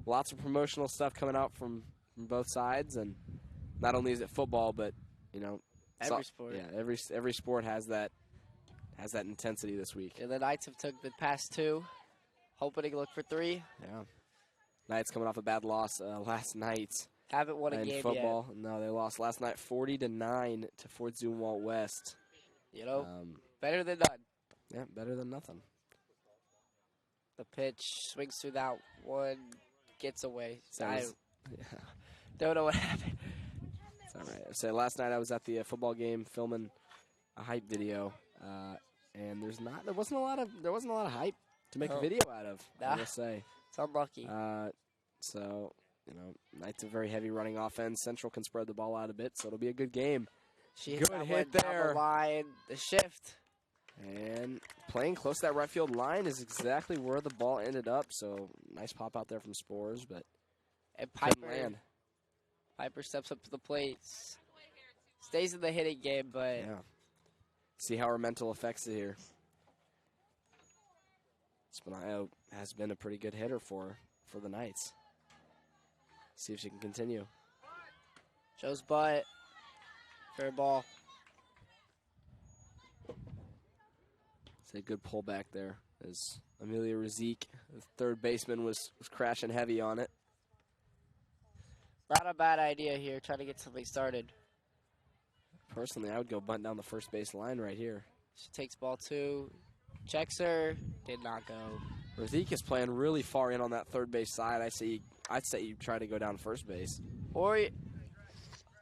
lots of promotional stuff coming out from both sides. And not only is it football, but, every sport. Yeah, every sport has that intensity this week. And the Knights have took the past 2, hoping to look for 3. Yeah. Knights coming off a bad loss last night. Haven't won a game football. Yet. No, they lost last night 40-9 to Fort Zumwalt West. Better than none. Yeah, better than nothing. The pitch swings through that one, gets away. Don't know what happened. It's all right. So last night I was at the football game filming a hype video, and there wasn't a lot of hype to make a video out of. I will say it's unlucky. So Knights a very heavy running offense. Central can spread the ball out a bit, so it'll be a good game. She hits that hit there. Down the line, the shift. And playing close to that right field line is exactly where the ball ended up. So nice pop out there from Spores, but Piper steps up to the plate, stays in the hitting game, but see how her mental affects it here. Spinayo has been a pretty good hitter for the Knights. See if she can continue. Shows butt. Fair ball. It's a good pullback there as Amelia Razik, the third baseman, was crashing heavy on it. Not a bad idea here, trying to get something started. Personally, I would go bunt down the first base line right here. She takes ball 2, checks her, did not go. Razik is playing really far in on that third base side. I'd say you try to go down first base. Or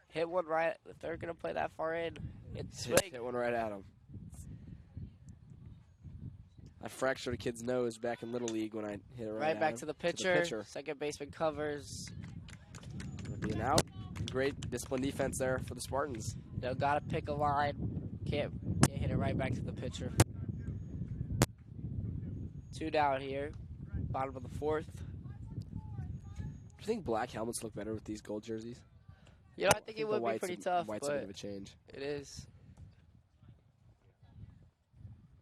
hit one right. If they're going to play that far in, hit one right at them. I fractured a kid's nose back in Little League when I hit it right back to the pitcher. Second baseman covers. It'll be an out. Great disciplined defense there for the Spartans. Got to pick a line. Can't hit it right back to the pitcher. 2 down here. Bottom of the fourth. Do you think black helmets look better with these gold jerseys? I think it would be pretty tough. White's a bit of a change. It is.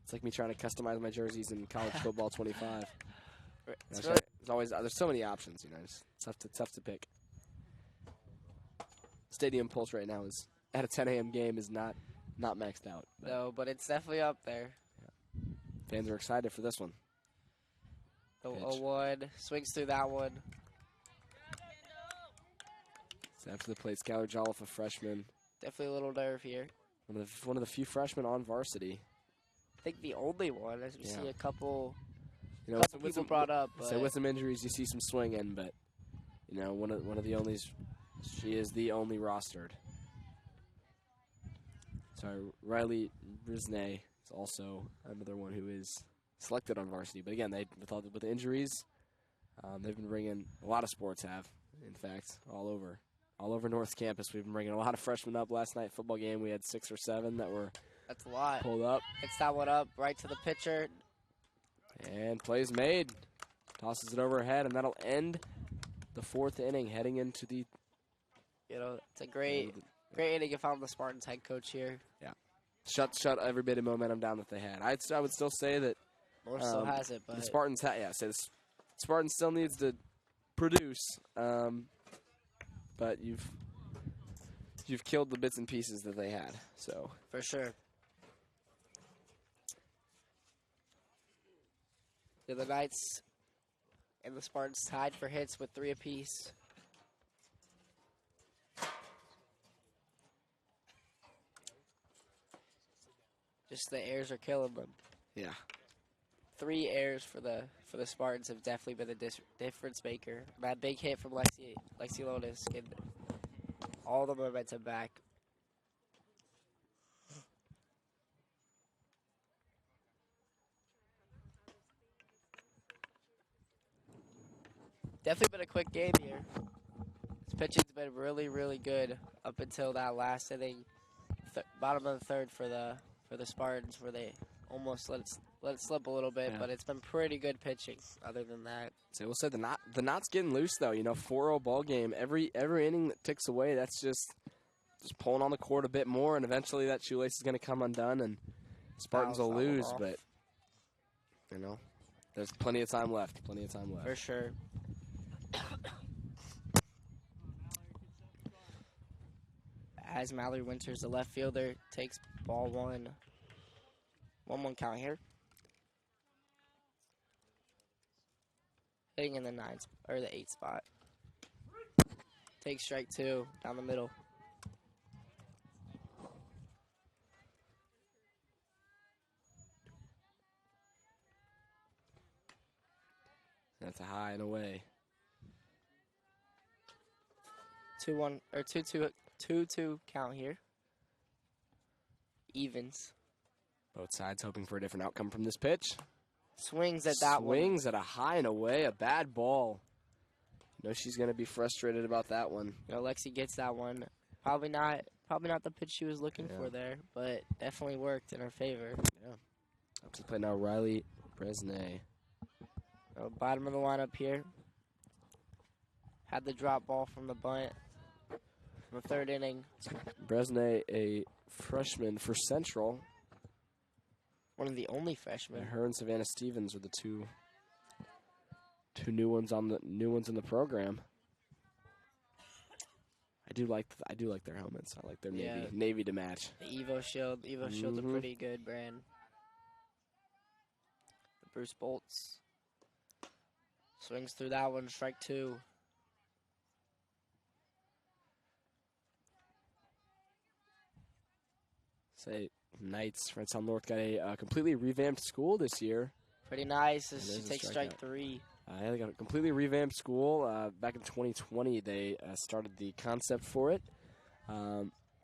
It's like me trying to customize my jerseys in college football 25. It's really, There's so many options, you know. It's tough to pick. Stadium Pulse right now is at a 10 a.m. game is not maxed out. no, but it's definitely up there. Fans are excited for this one. The Pitch. 0-1 swings through that one. So after the plate, Skylar Jolliffe, a freshman. Definitely a little nerve here. One of the few freshmen on varsity. I think the only one, as we see a couple, you know, couple people brought up. But so with some injuries, you see some swinging, but you know, one of the onlys. She is the only rostered. Sorry, Riley Brisnay is also another one who is selected on varsity. But again, with the injuries, they've been bringing a lot of sports have, in fact, all over North Campus. We've been bringing a lot of freshmen up. Last night football game, we had 6 or 7 that were that's a lot. Pulled up. Hits that one up right to the pitcher. And plays made. Tosses it overhead, and that'll end the 4th inning, heading into the. You know, it's a great inning if I'm the Spartans head coach here. Yeah. Shut every bit of momentum down that they had. I would still say that. North still has it, but the Spartans so the Spartans still needs to produce. But you've killed the bits and pieces that they had. So for sure. The Knights and the Spartans tied for hits with 3 apiece. Just the errors are killing them. Yeah. 3 errors for the Spartans have definitely been the difference maker. That big hit from Lexi Lonis getting all the momentum back. Definitely been a quick game here. This pitching's been really, really good up until that last inning, bottom of the 3rd for the Spartans, where they almost let it slip a little bit, but it's been pretty good pitching. Other than that, so we'll say the knot's getting loose though. You know, 4-0 ball game. Every inning that ticks away, that's just pulling on the cord a bit more, and eventually that shoelace is going to come undone, and Spartans will lose. But you know, there's plenty of time left. For sure. As Mallory Winters, the left fielder, takes ball 1. 1-1 count here. Hitting in the 8 spot. Takes strike 2 down the middle. That's a high and away. 2-1 or 2-2 count here. Evens. Both sides hoping for a different outcome from this pitch. Swings at that one. Swings at a high and away, a bad ball. You know she's going to be frustrated about that one. You know, Lexi gets that one. Probably not the pitch she was looking for there, but definitely worked in her favor. Yeah. Up to the plate now, Riley Bresnay. Bottom of the lineup here. Had the drop ball from the bunt from the 3rd inning. Bresnay, a freshman for Central. One of the only freshmen. Her and Savannah Stevens are the two new ones in the program. I do like their helmets. I like their navy to match. The Evo Shield. Shield's a pretty good brand. The Bruce Bolts swings through that one. Strike 2. Say Knights, Francis Howell North got a completely revamped school this year. Pretty nice. She takes strike 3. They got a completely revamped school. Back in 2020, they started the concept for it.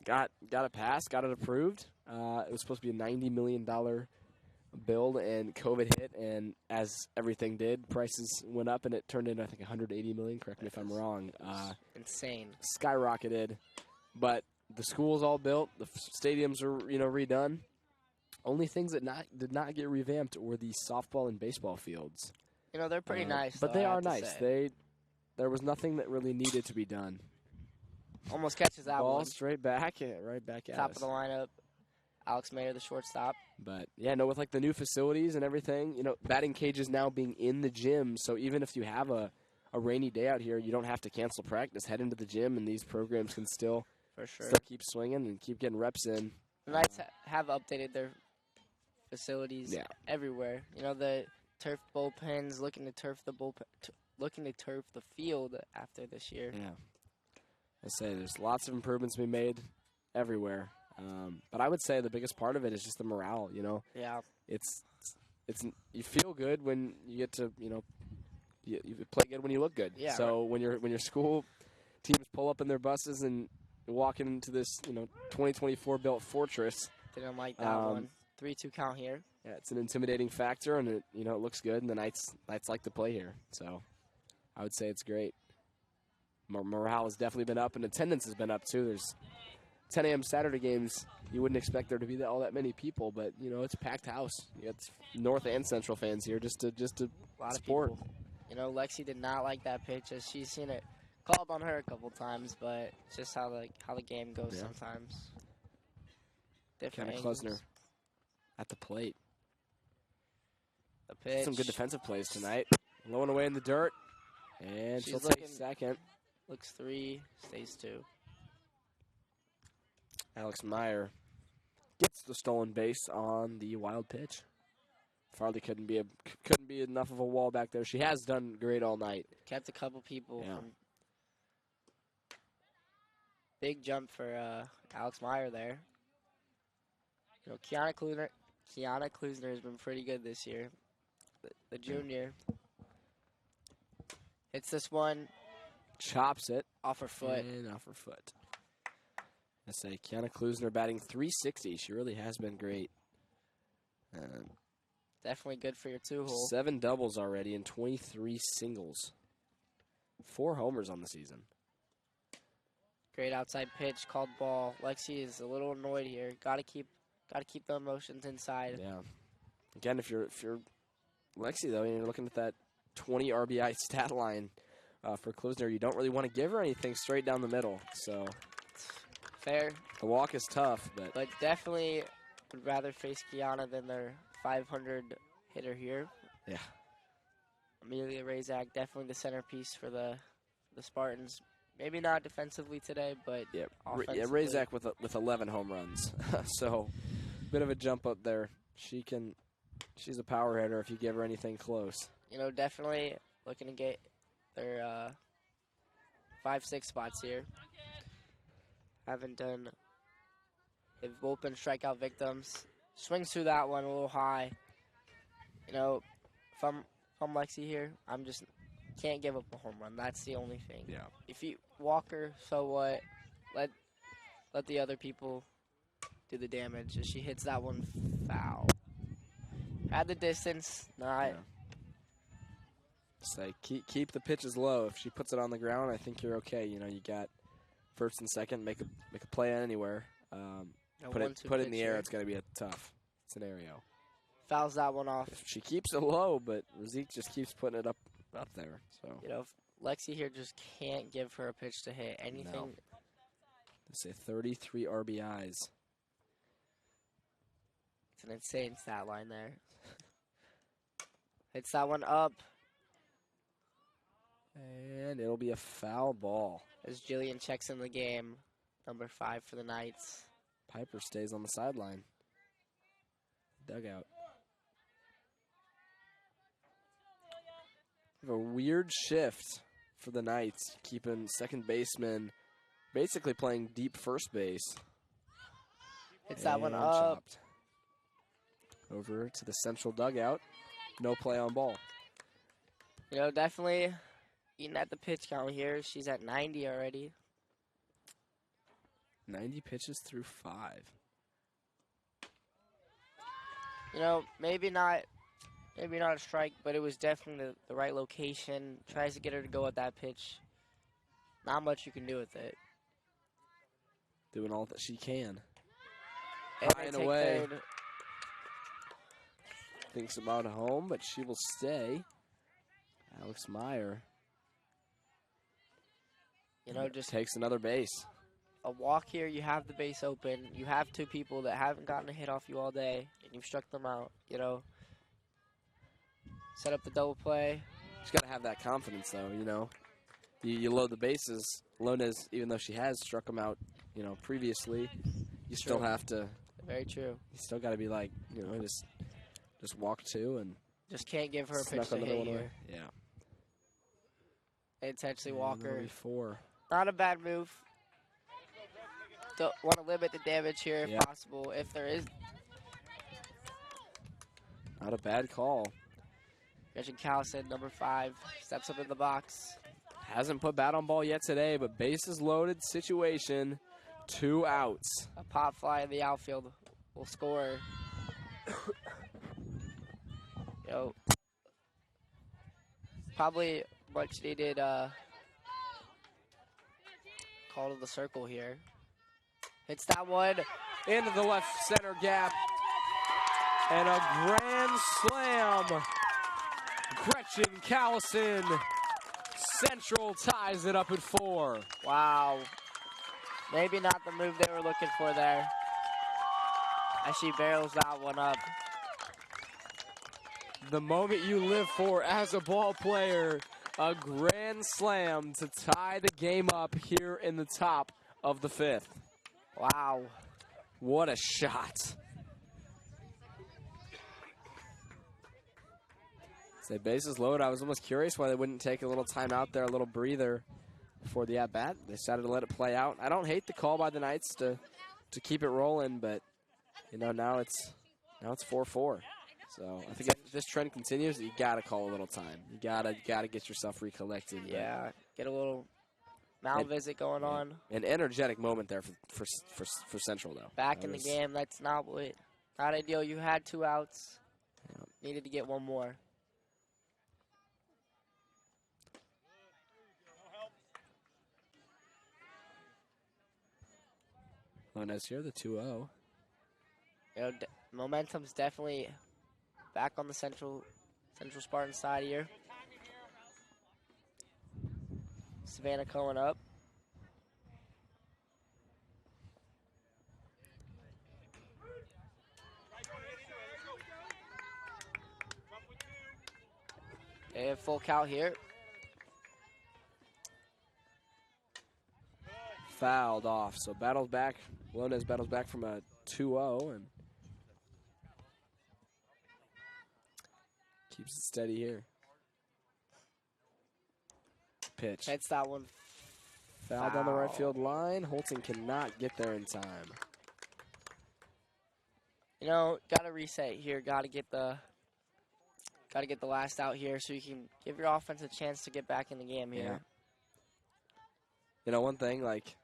Got it passed, got it approved. It was supposed to be a $90 million build, and COVID hit, and as everything did, prices went up, and it turned into, I think, $180 million. Correct me if I'm wrong. Insane. Skyrocketed, but the school's all built. The stadiums are redone. Only things that did not get revamped were the softball and baseball fields. You know, they're pretty nice. But they are nice. There was nothing that really needed to be done. Almost catches that Ball one. straight back, right back at Top us. of the lineup. Alex Mayer, the shortstop. But, yeah, no, with, like, the new facilities and everything, you know, batting cages now being in the gym. So even if you have a rainy day out here, you don't have to cancel practice. Head into the gym, and these programs can still keep swinging and keep getting reps in. The Knights have updated their facilities everywhere. You know, the turf bullpens, looking to turf the field after this year. Yeah. I say there's lots of improvements being made everywhere. But I would say the biggest part of it is just the morale, you know. Yeah. It's you feel good when you get to, you know, you play good when you look good. Yeah. So when your school teams pull up in their buses and walk into this, you know, 2024 built fortress. Didn't like that one. 3-2 count here. Yeah, it's an intimidating factor, and it, you know, it looks good, and the Knights like to play here. So I would say it's great. Morale has definitely been up, and attendance has been up too. There's 10 a.m. Saturday games. You wouldn't expect there to be all that many people, but you know, it's a packed house. You got North and Central fans here just to a lot support. Of people. You know, Lexi did not like that pitch, as she's seen it called on her a couple times, but it's just how the game goes sometimes. Kind of Klesner at the plate. The pitch. Some good defensive plays tonight. Low and away in the dirt, and she'll take second. Looks 3, stays 2. Alex Meyer gets the stolen base on the wild pitch. Farley couldn't be enough of a wall back there. She has done great all night. Kept a couple people from. Big jump for Alex Meyer there. You know, Kiana Klusner has been pretty good this year. The junior hits this one. Chops it. Off her foot. And off her foot. I say Kiana Klusner batting .360. She really has been great. Definitely good for your 2-hole. 7 doubles already and 23 singles. 4 homers on the season. Great outside pitch, called ball. Lexi is a little annoyed here. Gotta keep the emotions inside. Yeah. Again, if you're Lexi though, you're looking at that 20 RBI stat line for Klusner. You don't really want to give her anything straight down the middle. So fair. The walk is tough, but definitely would rather face Kiana than their 500 hitter here. Yeah. Amelia Razak, definitely the centerpiece for the Spartans. Maybe not defensively today, but offensively. Razak with 11 home runs. So, bit of a jump up there. She's a power hitter if you give her anything close. You know, definitely looking to get their 5-6 spots here. They've both been strikeout victims. Swings through that one a little high. You know, if I'm Lexi here, I'm just can't give up a home run. That's the only thing. Yeah. If you walk her, so what? Let the other people do the damage. As she hits that one foul. At the distance, not. Yeah. Say keep the pitches low. If she puts it on the ground, I think you're okay. You know, you got first and second, make a play anywhere. Put it in the air. It's going to be a tough scenario. Fouls that one off. She keeps it low, but Zeke just keeps putting it up there. So you know, Lexi here just can't give her a pitch to hit anything. No. They say 33 RBIs. It's an insane stat line there. Hits that one up. And it'll be a foul ball. As Jillian checks in the game, number 5 for the Knights. Piper stays on the sideline. Dugout. A weird shift for the Knights, keeping second baseman basically playing deep first base. Hits that one up. Chopped. Over to the central dugout. No play on ball. You know, definitely eating at the pitch count here. She's at 90 already. 90 pitches through 5. You know, maybe not a strike, but it was definitely the right location. Tries to get her to go at that pitch. Not much you can do with it. Doing all that she can. And high and away. Third. Thinks about home, but she will stay. Alex Meyer. You know, just takes another base. a walk here, you have the base open. You have two people that haven't gotten a hit off you all day, and you've struck them out, you know. Set up the double play. She's got to have that confidence, though, you know. You load the bases. Lones, even though she has struck them out, you know, previously, you still have to. Very true. You still got to be like, you know, just walk two and. Just can't give her a pitch to hit here. Yeah. Intentionally walk her. 4. Not a bad move. Don't want to limit the damage here if possible, if there is. Not a bad call. Gretchen Callison, number 5, steps up in the box. Hasn't put bat on ball yet today, but bases loaded situation. 2 outs. A pop fly in the outfield will score. Yo, probably much needed call to the circle here. Hits that one into the left center gap. And a grand slam. Gretchen Callison. Central ties it up at 4. Wow. Maybe not the move they were looking for there. As she barrels that one up. The moment you live for as a ball player. A grand slam to tie the game up here in the top of the 5th. Wow. What a shot. Say bases loaded. I was almost curious why they wouldn't take a little time out there, a little breather before the at-bat. They decided to let it play out. I don't hate the call by the Knights to keep it rolling, but you know, now it's 4-4. So I think if this trend continues, you gotta call a little time. You gotta get yourself recollected. Yeah, get a little mound visit going on. An energetic moment there for Central though. Back in the game, that's not ideal. You had 2 outs. Yeah. Needed to get one more. Lones here, the 2-0. You know, momentum's definitely back on the Central Spartan side here. Savannah coming up. They have full count here. Fouled off, so battles back. Lones battles back from a 2-0 and keeps it steady here. Pitch. Hits that one. Foul down the right field line. Holton cannot get there in time. You know, gotta reset here. Gotta get the last out here so you can give your offense a chance to get back in the game here. Yeah. You know, one thing, like,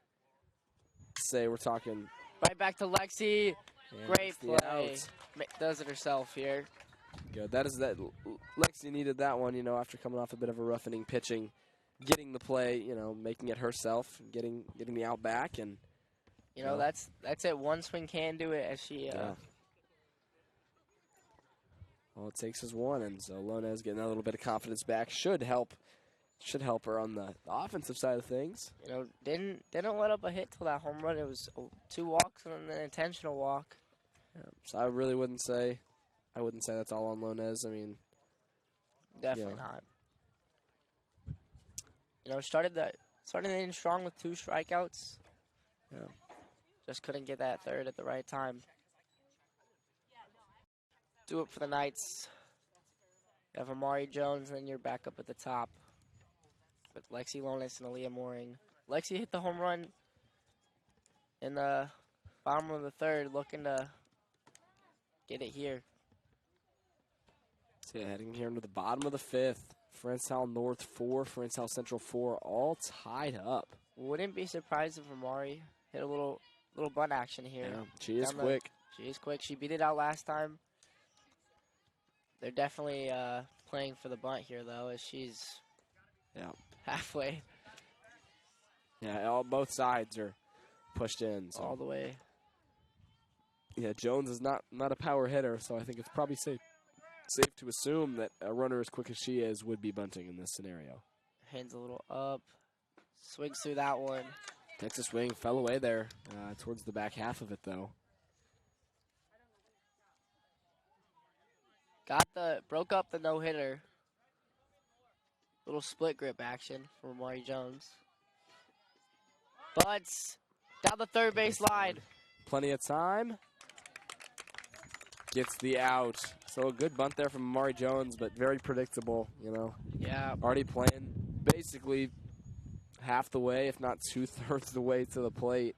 say we're talking. Right back to Lexi. Yeah, Great play. Does it herself here. Good. Lexi needed that one, you know, after coming off a bit of a rough inning pitching. Getting the play, you know, making it herself, getting the out back, and you know that's it. One swing can do it, as she. All it takes is one, and so Lones getting a little bit of confidence back should help her on the offensive side of things. You know, didn't let up a hit till that home run. It was 2 walks and an intentional walk. Yeah, so I really wouldn't say that's all on Lones. I mean, definitely not. You know, started the inning strong with 2 strikeouts. Yeah. Just couldn't get that third at the right time. Do it for the Knights. You have Amari Jones, and then you're back up at the top with Lexi Lonis and Aaliyah Mooring. Lexi hit the home run in the bottom of the 3rd, looking to get it here. So heading here into the bottom of the 5th. Francis Howell North 4, Francis Howell Central 4, all tied up. Wouldn't be surprised if Amari hit a little bunt action here. Yeah, she is quick. She is quick. She beat it out last time. They're definitely playing for the bunt here, though, as she's halfway. Yeah, both sides are pushed in. So. All the way. Yeah, Jones is not a power hitter, so I think it's probably safe to assume that a runner as quick as she is would be bunting in this scenario. Hands a little up. Swings through that one. Texas swing fell away there towards the back half of it, though. Broke up the no-hitter. Little split grip action from Amari Jones. Bunts down the third base line. Plenty of time. Gets the out. So a good bunt there from Amari Jones, but very predictable, you know. Yeah. Already playing basically half the way, if not 2/3 the way to the plate.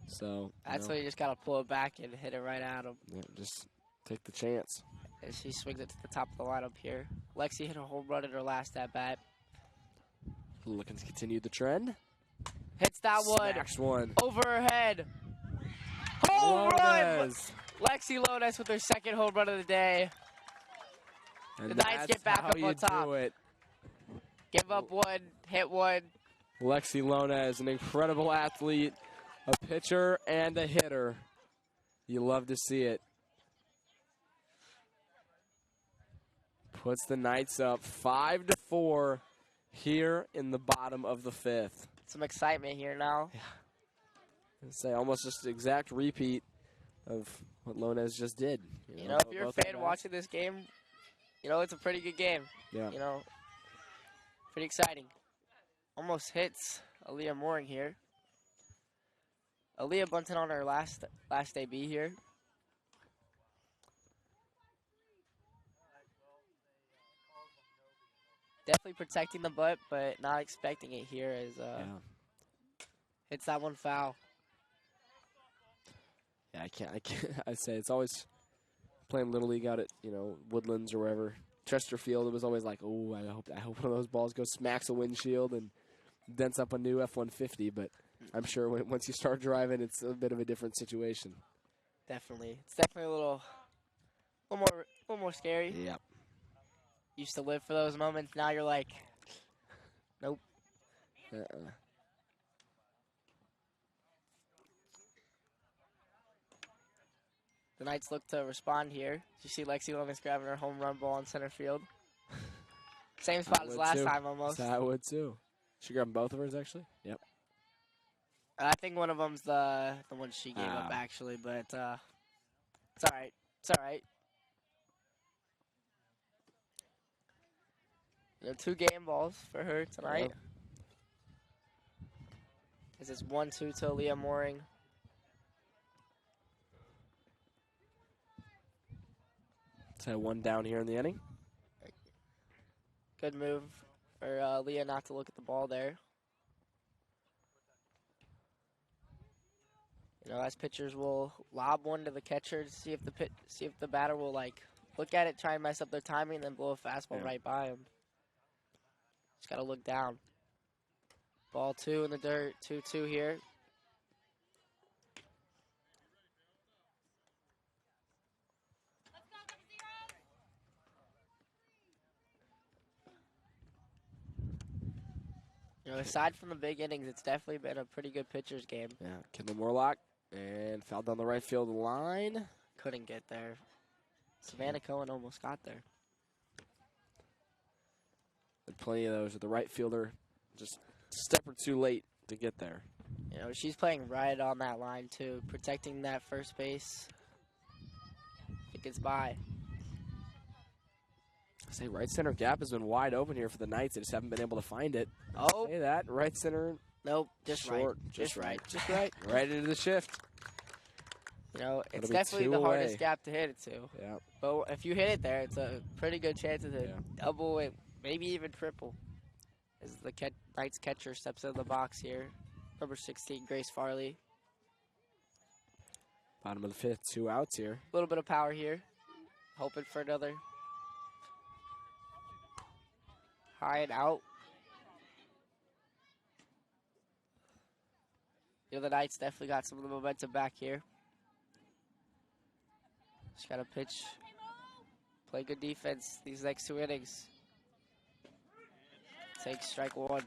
So that's why you just got to pull it back and hit it right at him. Yeah, just take the chance. As he swings it to the top of the lineup here. Lexi hit a home run in her last at-bat. Looking to continue the trend. Hits that one. Smacks one. Over her head. Home run! Lexi Lones with her second home run of the day. And the Knights get back up on top. Give up one, hit one. Lexi Lones, an incredible athlete, a pitcher and a hitter. You love to see it. Puts the Knights up 5-4 here in the bottom of the fifth. Some excitement here now. Yeah. I'd say almost just an exact repeat of what Lones just did. You know, if you're a fan watching this game, you know, it's a pretty good game. Yeah. You know, pretty exciting. Almost hits Aaliyah Mooring here. Aaliyah bunted on her last AB here. Definitely protecting the butt, but not expecting it here as hits that one foul. Yeah, I can't. I say it's always playing Little League out at, you know, Woodlands or wherever. Chesterfield, it was always like, oh, I hope one of those balls goes smacks a windshield and dents up a new F-150. But I'm sure once you start driving, it's a bit of a different situation. Definitely, it's definitely a little more scary. Yep. Used to live for those moments. Now you're like, nope. The Knights look to respond here. You see Lexi Lones grabbing her home run ball in center field. Same spot as last time almost. I would too. She grabbed both of hers actually? Yep. I think one of them's the one she gave up actually, but it's all right. It's all right. You know, 2 game balls for her tonight. Yep. This is 1-2 to Aaliyah Mooring. So 1 down here in the inning. Good move for Leah not to look at the ball there. You know, as pitchers will lob one to the catcher to see if the batter will like look at it, try and mess up their timing, and then blow a fastball right by him. Just gotta look down. Ball 2 in the dirt, 2-2 here. You know, aside from the big innings, it's definitely been a pretty good pitcher's game. Yeah, Kendall Morlock, and fouled down the right field line. Couldn't get there. Savannah Cohen almost got there. Had plenty of those with the right fielder, just a step or two late to get there. You know, she's playing right on that line, too, protecting that first base. It gets by. I say right center gap has been wide open here for the Knights. They just haven't been able to find it. Oh. Say that. Right center. Nope, just short. Right. Just right. Just right. Right into the shift. You know, it's definitely the hardest gap to hit it to. Yeah. But if you hit it there, it's a pretty good chance to double it, maybe even triple. As the Knights catcher steps into the box here. Number 16, Grace Farley. Bottom of the fifth, 2 outs here. A little bit of power here. Hoping for another. High and out. You know, the Knights definitely got some of the momentum back here. Just got to pitch. Play good defense these next 2 innings. Take strike 1.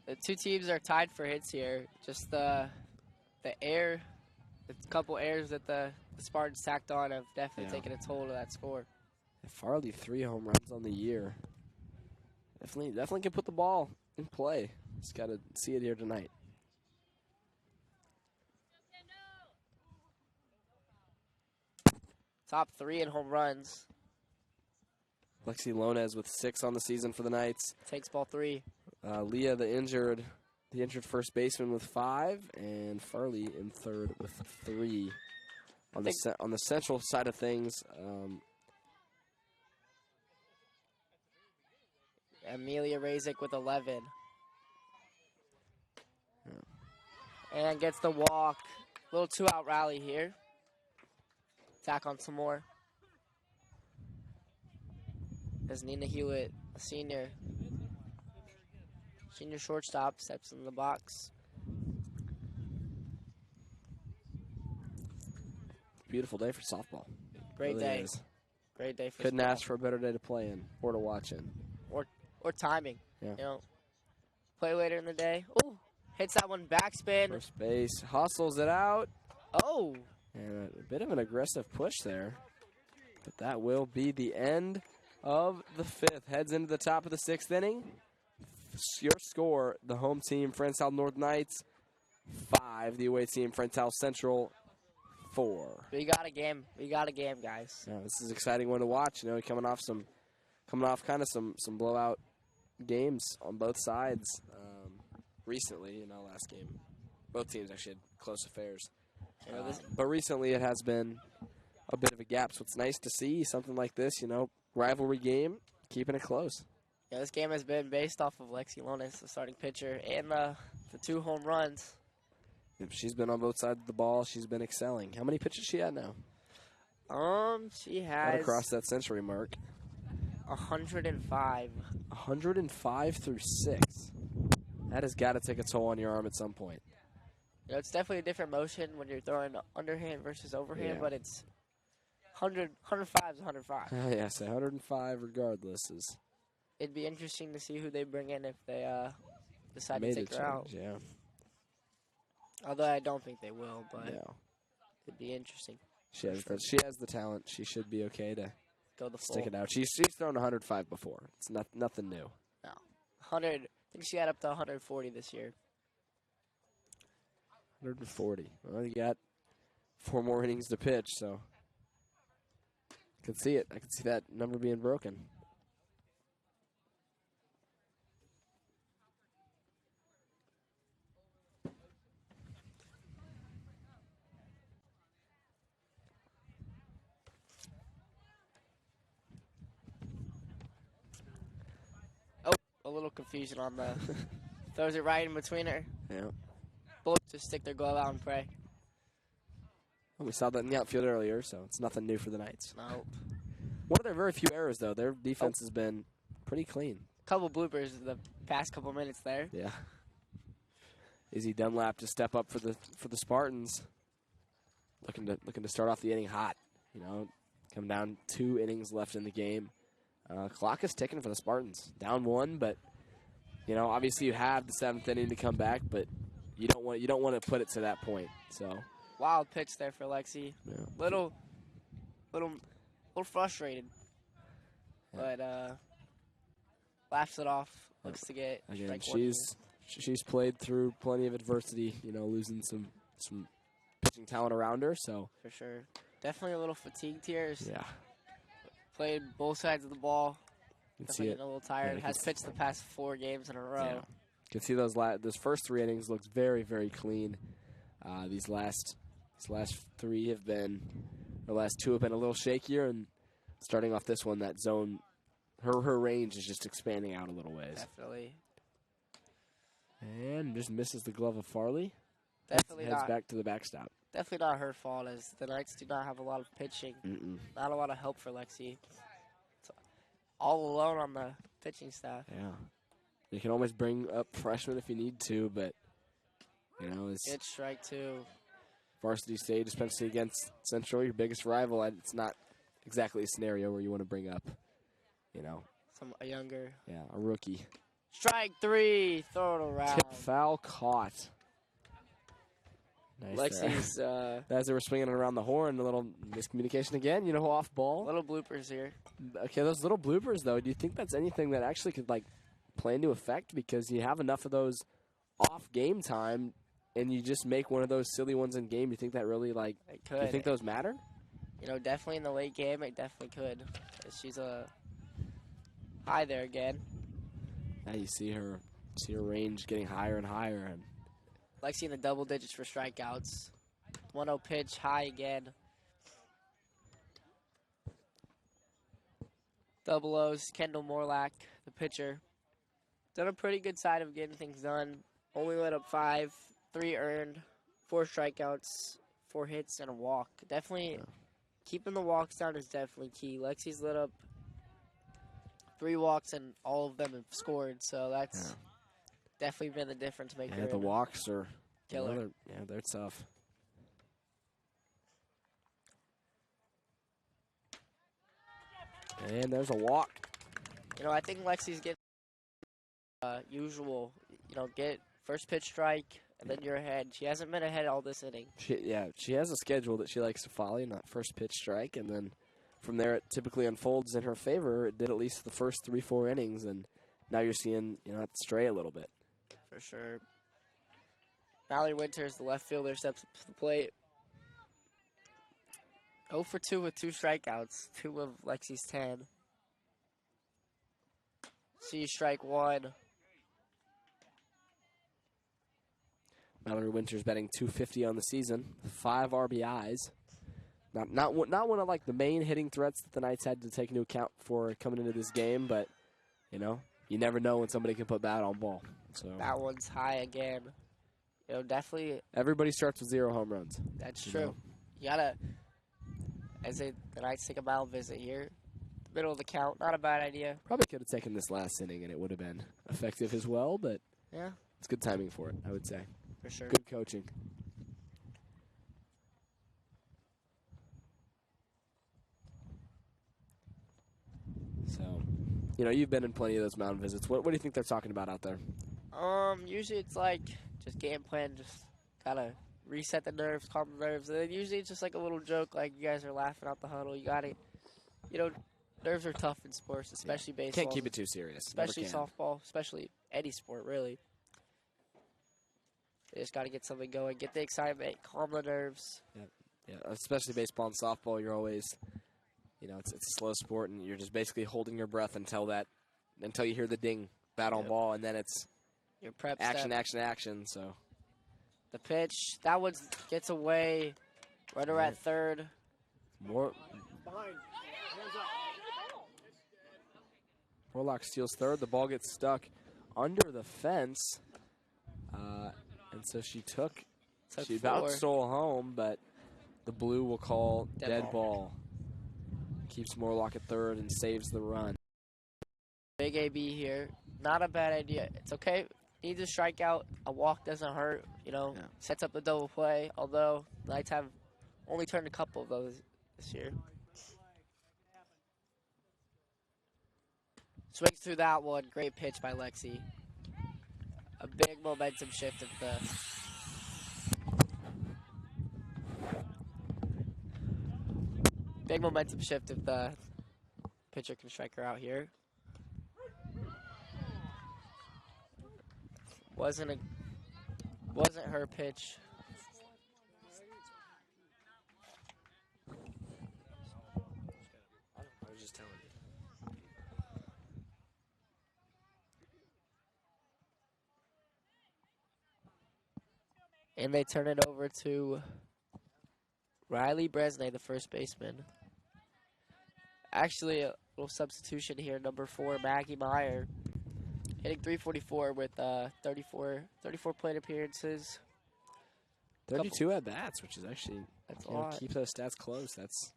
The 2 teams are tied for hits here. Just the couple errors that the Spartans tacked on have definitely taken a toll of that score. Farley 3 home runs on the year. Definitely can put the ball in play. Just got to see it here tonight. Top 3 in home runs. Lexi Lonez with 6 on the season for the Knights. Takes ball 3. Leah, the injured first baseman with 5, and Farley in third with 3. On the Central side of things, Amelia Razik with 11. And gets the walk. Little 2-out rally here. Tack on some more. As Nina Hewitt, a senior shortstop, steps in the box. beautiful day for softball. Great Really day. is. Great day for Couldn't softball. ask for a better day to play in or to watch in. Or timing. Yeah. You know, play later in the day. Ooh, hits that one backspin. First base, hustles it out. Oh. And a bit of an aggressive push there. But that will be the end of the 5th. Heads into the top of the 6th inning. Your score, the home team, Francis Howell North Knights, 5. The away team, Francis Howell Central, 4. We got a game. We got a game, guys. Yeah, this is an exciting one to watch. You know, coming off kind of some blowout games on both sides recently. You know, last game, both teams actually had close affairs. But recently it has been a bit of a gap, so it's nice to see something like this, you know, rivalry game, keeping it close. Yeah, this game has been based off of Lexi Lonis, the starting pitcher, and the 2 home runs. She's been on both sides of the ball. She's been excelling. How many pitches she had now? She has Right across that century mark. 105. 105 through 6. That has got to take a toll on your arm at some point. You know, it's definitely a different motion when you're throwing underhand versus overhand, but it's 105 is 105. Yeah, so 105 regardless is. It'd be interesting to see who they bring in if they decide to Made take a her out. change, yeah. Although I don't think they will, but Yeah. it'd be interesting. She has the talent. She should be okay to Go the full. stick it out. She's thrown 105 before. It's nothing new. No. 100. I think she got up to 140 this year. 140. Well, you got 4 more innings to pitch, so I can see it. I can see that number being broken. A little confusion on the throws it right in between her. Yeah. Both just stick their glove out and pray. Well, we saw that in the outfield earlier, so it's nothing new for the Knights. No. One of their very few errors, though. Their defense has been pretty clean. Couple bloopers the past couple minutes there. Yeah. Izzy Dunlap to step up for the Spartans. Looking to start off the inning hot. You know, come down 2 innings left in the game. Clock is ticking for the Spartans. Down 1, but you know, obviously you have the 7th inning to come back, but you don't want to put it to that point. So Wild pitch there for Lexi. yeah. Little frustrated, but laughs it off. Looks to get Again, strike 1. she's played through plenty of adversity. You know, losing some pitching talent around her. So For sure. Definitely a little fatigued here. yeah, Played both sides of the ball. you can Definitely see it. getting a little tired. Yeah, Has pitched the past 4 games in a row. Yeah. You can see those first 3 innings looks very, very clean. These last 3 have been, the last 2 have been a little shakier, and starting off this one, that zone, her range is just expanding out a little ways. Definitely. And just misses the glove of Farley. Definitely Heads not. back to the backstop. Definitely not her fault, as the Knights do not have a lot of pitching. Not a lot of help for Lexi. It's all alone on the pitching staff. Yeah. You can always bring up freshmen if you need to, but, you know, it's Good strike, too. varsity stage, especially against Central, your biggest rival. It's not exactly a scenario where you want to bring up, you know, A younger. a rookie. Strike 3. Throw it around. Tip foul caught. Nice Lexi's as they were swinging it around the horn, a little miscommunication again. Off ball. little bloopers here. Okay, those little bloopers though. Do you think that's anything that actually could play into effect? Because you have enough of those off game time, and you just make one of those silly ones in game. Do you think that really It could. Do you think those matter? Definitely in the late game, it definitely could. She's high there again. Now you see her range getting higher and higher, and Lexi in the double digits for strikeouts. 1-0 pitch, high again. Double O's, Kendall Morlack, the pitcher. Done a pretty good side of getting things done. Only let up 5, 3 earned, 4 strikeouts, 4 hits, and a walk. Definitely keeping the walks down is definitely key. Lexi's lit up 3 walks, and all of them have scored, so that's definitely been the difference maker. the walks are killer. They're tough. And there's a walk. I think Lexi's getting usual. Get first pitch strike, and then you're ahead. She hasn't been ahead all this inning. She has a schedule that she likes to follow, not first pitch strike, and then from there it typically unfolds in her favor. It did at least the first 3-4 innings, and now you're seeing it stray a little bit. For sure. Mallory Winters, the left fielder, steps up to the plate. 0 for 2 with 2 strikeouts. 2 of Lexi's 10. See strike 1. Mallory Winters batting .250 on the season, 5 RBIs. Not one of the main hitting threats that the Knights had to take into account for coming into this game, but you never know when somebody can put bat on ball. So that one's high again. Definitely. Everybody starts with 0 home runs. That's true. You gotta, the Knights take a mound visit here. Middle of the count, not a bad idea. Probably could have taken this last inning and it would have been effective as well, but yeah, it's good timing for it, I would say. For sure. Good coaching. So, you've been in plenty of those mound visits. What do you think they're talking about out there? Usually it's just game plan, just gotta reset the nerves, calm the nerves. And then usually it's just a little joke, you guys are laughing out the huddle. You gotta, nerves are tough in sports, especially baseball. Can't keep it too serious. Especially softball, especially any sport, really. You just gotta get something going, get the excitement, calm the nerves. Yeah, especially baseball and softball. You're always, it's a slow sport, and you're just basically holding your breath until you hear the ding, bat on ball, and then it's your prep action, step. action. So the pitch, that one gets away. Runner at third. Morlock steals third. The ball gets stuck under the fence, and so she about stole home, but the blue will call dead ball. Keeps Morlock at third and saves the run. Big AB here. Not a bad idea. It's okay. Needs a strikeout. A walk doesn't hurt. Sets up the double play. Although the Knights have only turned a couple of those this year. Swings through that one. Great pitch by Lexi. A big momentum shift of the pitcher can strike her out here. Wasn't her pitch. I was just telling you. And they turn it over to Riley Bresnay, the first baseman. Actually, a little substitution here. Number 4, Maggie Meyer. Hitting .344 with 34 plate appearances. 32 at-bats, which is actually, that's a lot. Keep those stats close. That's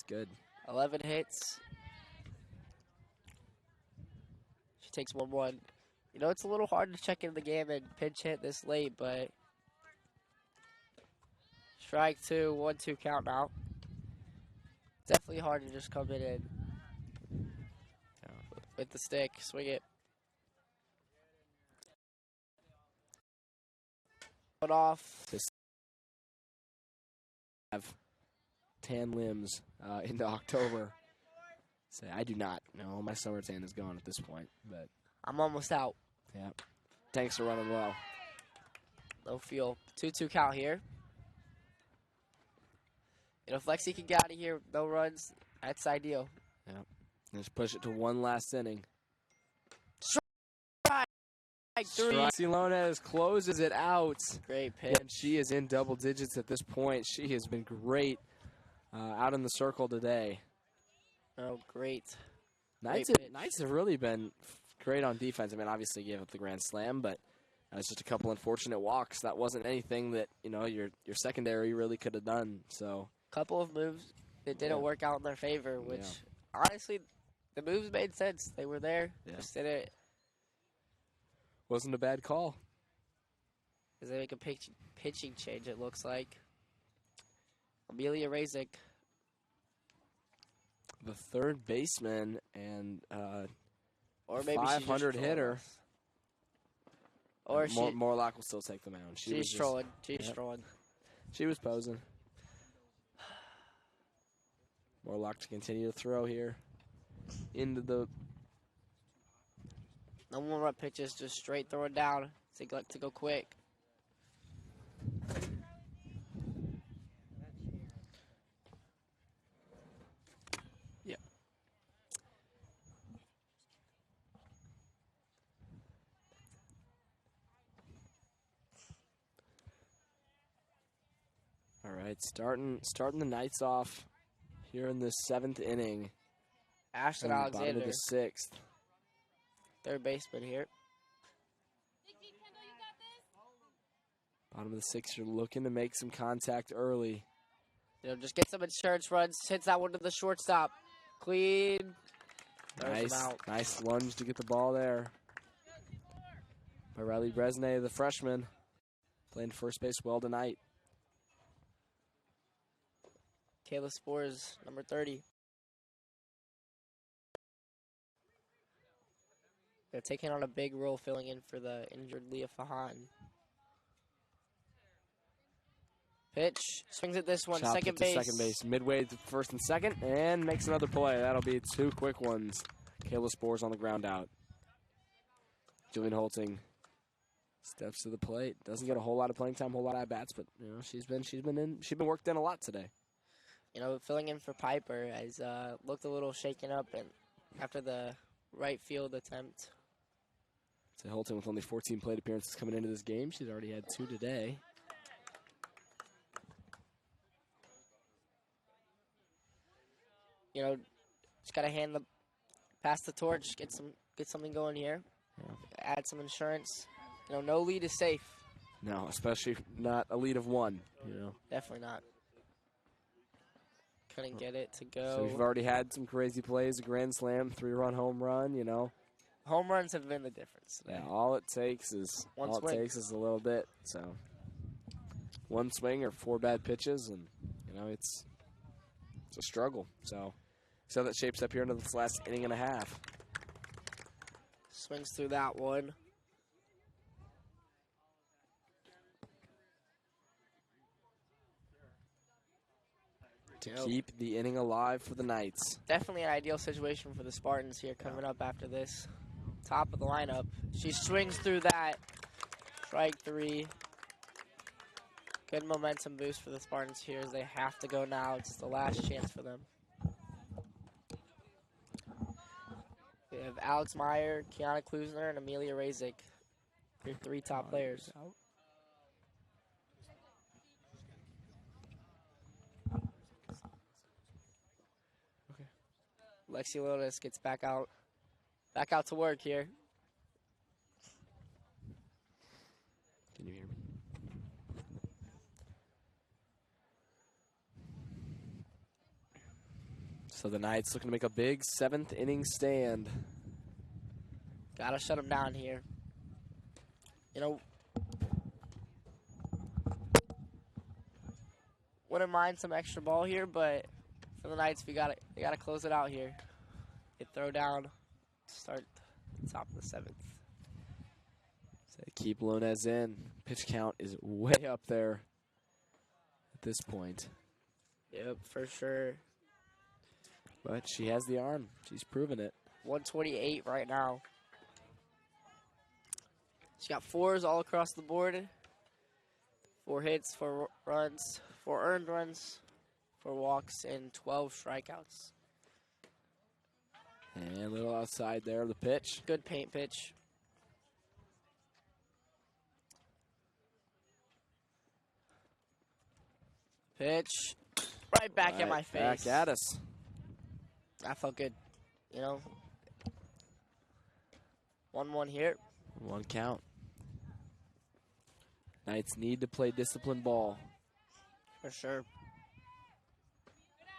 good. 11 hits. She takes 1-1. It's a little hard to check into the game and pinch hit this late, but strike 2, 1-2 count now. Definitely hard to just come in and with the stick, swing it. Off. tan limbs into October. Say, I do not. No, my summer tan is gone at this point. But I'm almost out. yeah, tanks are running well. No fuel. 2-2 count here. You know, if Lexi can get out of here with no runs, that's ideal. Yeah, just push it to one last inning. Strike three. Lones closes it out. Great pitch. And she is in double digits at this point. She has been great out in the circle today. Oh, great. Knights have really been great on defense. I mean, obviously gave up the grand slam, but it's just a couple unfortunate walks. That wasn't anything that, you know, your secondary really could have done. So Couple of moves that didn't work out in their favor, which honestly, the moves made sense. They were there. Just didn't. Wasn't a bad call. As they make a pitching change, it looks like. Amelia Razik. The third baseman and or maybe 500 hitter. Or Morlock will still take the mound. She's trolling. She's trolling. She was posing. Morlock to continue to throw here into the. No more rut pitches, just straight throwing down. To go quick. Yeah. All right, starting the Knights off here in the 7th inning. Ashton Alexander. Bottom of the 6th. Third baseman here. Bottom of the 6th, you're looking to make some contact early. You know, just get some insurance runs. Hits that one to the shortstop. Clean. Nice lunge to get the ball there. By Riley Bresnay, the freshman, playing first base well tonight. Kayla Spores, number 30. They're taking on a big role filling in for the injured Leah Fahan. Pitch. Swings at this one. Chopped Second base. Second base. Midway to first and second. And makes another play. That'll be 2 quick ones. Kayla Spores on the ground out. Julian Holting steps to the plate. Doesn't get a whole lot of playing time, whole lot of at-bats, but you know, she's been worked in a lot today. You know, filling in for Piper has looked a little shaken up and after the right field attempt. So Holton with only 14 plate appearances coming into this game. She's already had 2 today. You know, just gotta pass the torch, get something going here. Yeah. Add some insurance. You know, no lead is safe. No, especially not a lead of 1. You know, definitely not. Couldn't get it to go. So we've already had some crazy plays, a grand slam, 3-run home run. You know, home runs have been the difference today. Yeah, all it takes is a little bit. So 1 swing or 4 bad pitches, and you know it's a struggle. So that shapes up here into this last inning and a half. Swings through that one. To keep the inning alive for the Knights. Definitely an ideal situation for the Spartans here coming up after this. Top of the lineup. She swings through that. Strike 3. Good momentum boost for the Spartans here as they have to go now. It's the last chance for them. We have Alex Meyer, Kiana Klusner, and Amelia Razik. Your 3 top players. Lexi Lotus gets back out to work here. Can you hear me? So the Knights looking to make a big 7th inning stand. Gotta shut them down here. You know, wouldn't mind some extra ball here, but for the Knights, they gotta close it out here. Get throw down, start top of the 7th. So keep Lones in. Pitch count is way up there at this point. Yep, for sure. But she has the arm. She's proven it. 128 right now. She got 4s all across the board. 4 hits, 4 runs, 4 earned runs, 4 walks, and 12 strikeouts. And a little outside there of the pitch. Good paint pitch. Pitch. Right back in my face. Back at us. That felt good. You know. 1-1 here. 1 count. Knights need to play disciplined ball. For sure.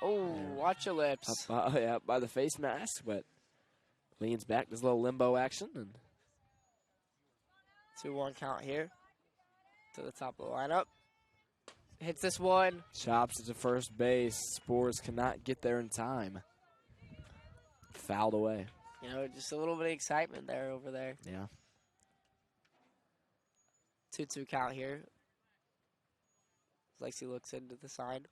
Oh, watch your lips. Up by the face mask, but leans back. Does a little limbo action. And 2-1 count here. To the top of the lineup. Hits this one. chops it to first base. Spores cannot get there in time. Fouled away. You know, just a little bit of excitement there over there. Yeah. 2-2 count here. Lexi looks into the sign.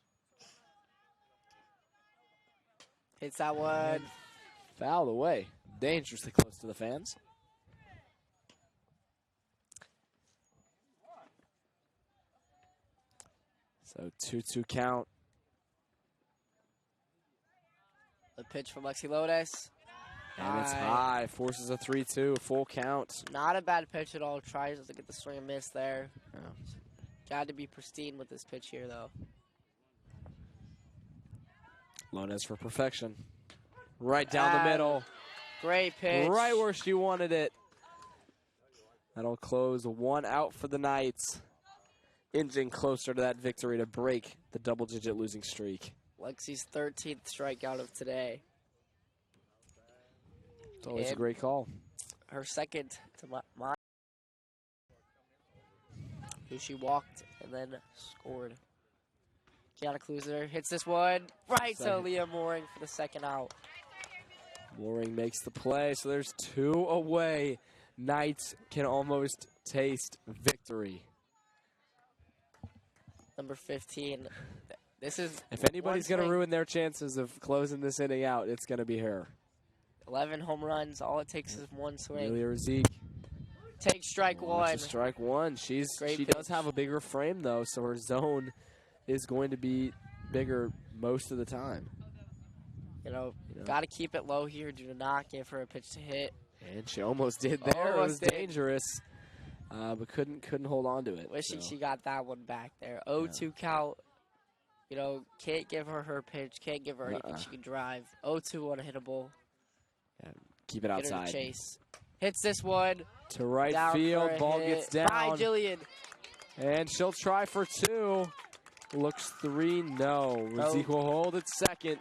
Hits that one. Fouled away. Dangerously close to the fans. So 2-2 count. The pitch from Lexi Lotus. And it's high. Forces a 3-2. Full count. Not a bad pitch at all. Tries to get the swing and miss there. Yeah. Got to be pristine with this pitch here, though. Lones for perfection. Right down the middle. Great pitch. Right where she wanted it. That'll close 1 out for the Knights. Inching closer to that victory to break the double-digit losing streak. Lexi's 13th strikeout of today. It's always a great call. Her second to mine. Who she walked and then scored. Kiana Kluser hits this one right to Leah Mooring for the second out. Mooring makes the play, so there's 2 away. Knights can almost taste victory. Number 15. This is if anybody's going to ruin their chances of closing this inning out, it's going to be her. 11 home runs. All it takes is 1 swing. Amelia Zeke. Take strike 1. Strike 1. She does have a bigger frame, though, so her zone is going to be bigger most of the time. You know. Got to keep it low here. Do not give her a pitch to hit. And she almost did there. It was dangerous, but couldn't hold on to it. Wishing she got that one back there. 0-2 count. You know, can't give her pitch. Can't give her anything she can drive. 0-2 unhittable. Yeah, keep it outside. Get her to chase. Hits this one. To right field. Ball gets down. Bye, Jillian. And she'll try for 2. Looks 3. No. Zeke will hold it second.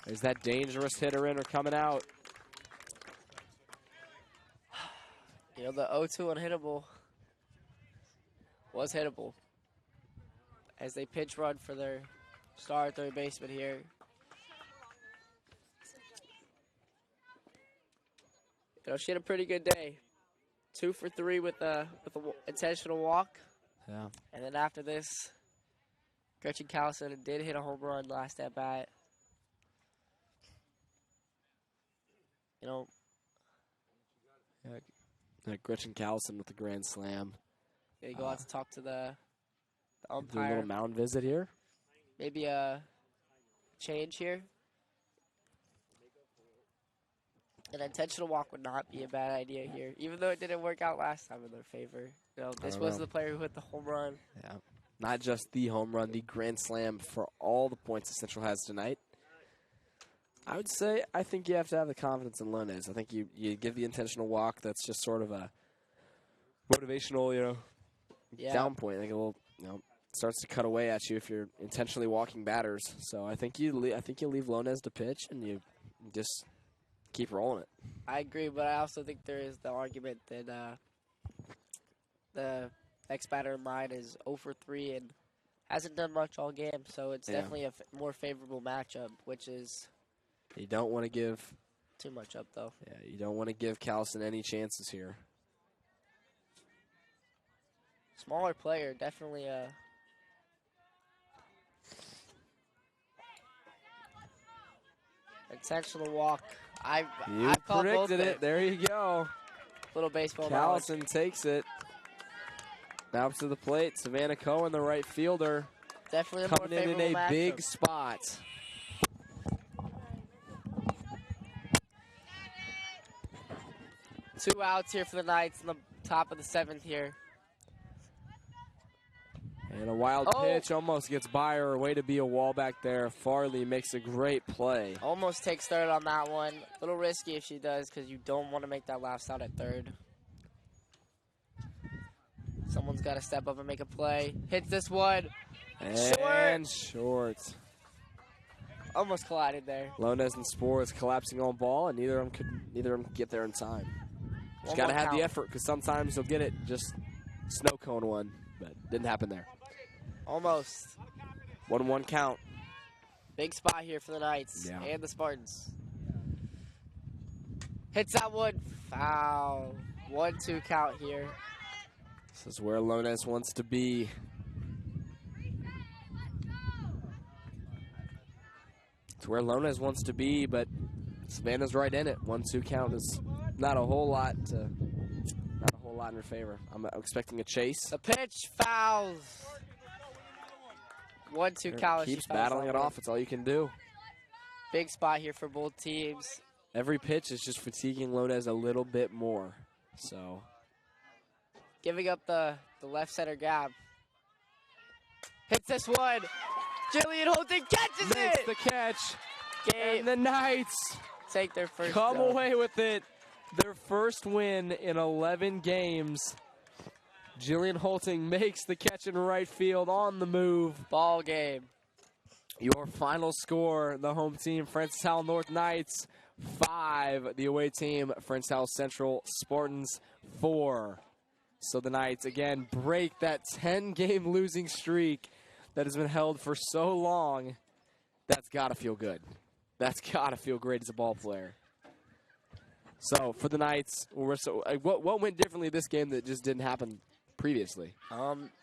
There's that dangerous hitter in her coming out. You know, the 0-2 unhittable was hittable. As they pitch run for their star third baseman here. You know, she had a pretty good day. 2 for 3 with a intentional walk. Yeah. And then after this, Gretchen Callison did hit a home run last at bat. You know. Yeah, Gretchen Callison with the grand slam. They go out to talk to the umpire. Do a little mound visit here. Maybe a change here. An intentional walk would not be a bad idea here, even though it didn't work out last time in their favor. You know, this was the player who hit the home run. Yeah, not just the home run, the grand slam for all the points that Central has tonight. I would say I think you have to have the confidence in Lones. I think you give the intentional walk. That's just sort of a motivational, down point. I think it will, starts to cut away at you if you're intentionally walking batters. So I think you leave Lones to pitch and you just keep rolling it. I agree, but I also think there is the argument that the next batter in line is 0 for 3 and hasn't done much all game. So it's definitely a more favorable matchup, which is. You don't want to give too much up, though. Yeah, you don't want to give Callison any chances here. Smaller player, definitely Intentional walk. I You called both predicted it. There you go. Little baseball knowledge. Callison takes it. Now up to the plate. Savannah Cohen, the right fielder. Definitely a coming more in favorable a matchup. big spot. Two outs here for the Knights in the top of the 7th here. And a wild pitch almost gets by her. Way to be a wall back there. Farley makes a great play. Almost takes third on that one. A little risky if she does because you don't want to make that last out at third. Someone's got to step up and make a play. Hits this one. And short. Almost collided there. Lonez and Spore is collapsing on ball, and neither of them could get there in time. Just got to have the effort because sometimes they'll get it just snow cone one, but didn't happen there. Almost. 1-1 count. Big spot here for the Knights and the Spartans. Hits that one. Foul. 1-2 count here. This is where Lonez wants to be. It's where Lonez wants to be, but Savannah's right in it. 1-2 count is not a whole lot in her favor. I'm expecting a chase. The pitch fouls. 1-2 count. Keeps battling it off. It's all you can do. Big spot here for both teams. Every pitch is just fatiguing Lonez a little bit more. So giving up the left center gap. Hits this one. Jillian Holton catches it. Makes the catch. And the Knights take their first come away with it. Their first win in 11 games. Jillian Holting makes the catch in right field on the move. Ball game. Your final score, the home team, Francis Howell North Knights, 5. The away team, Francis Howell Central Spartans, 4. So the Knights, again, break that 10-game losing streak that has been held for so long. That's got to feel good. That's got to feel great as a ball player. So for the Knights, what went differently this game that just didn't happen previously?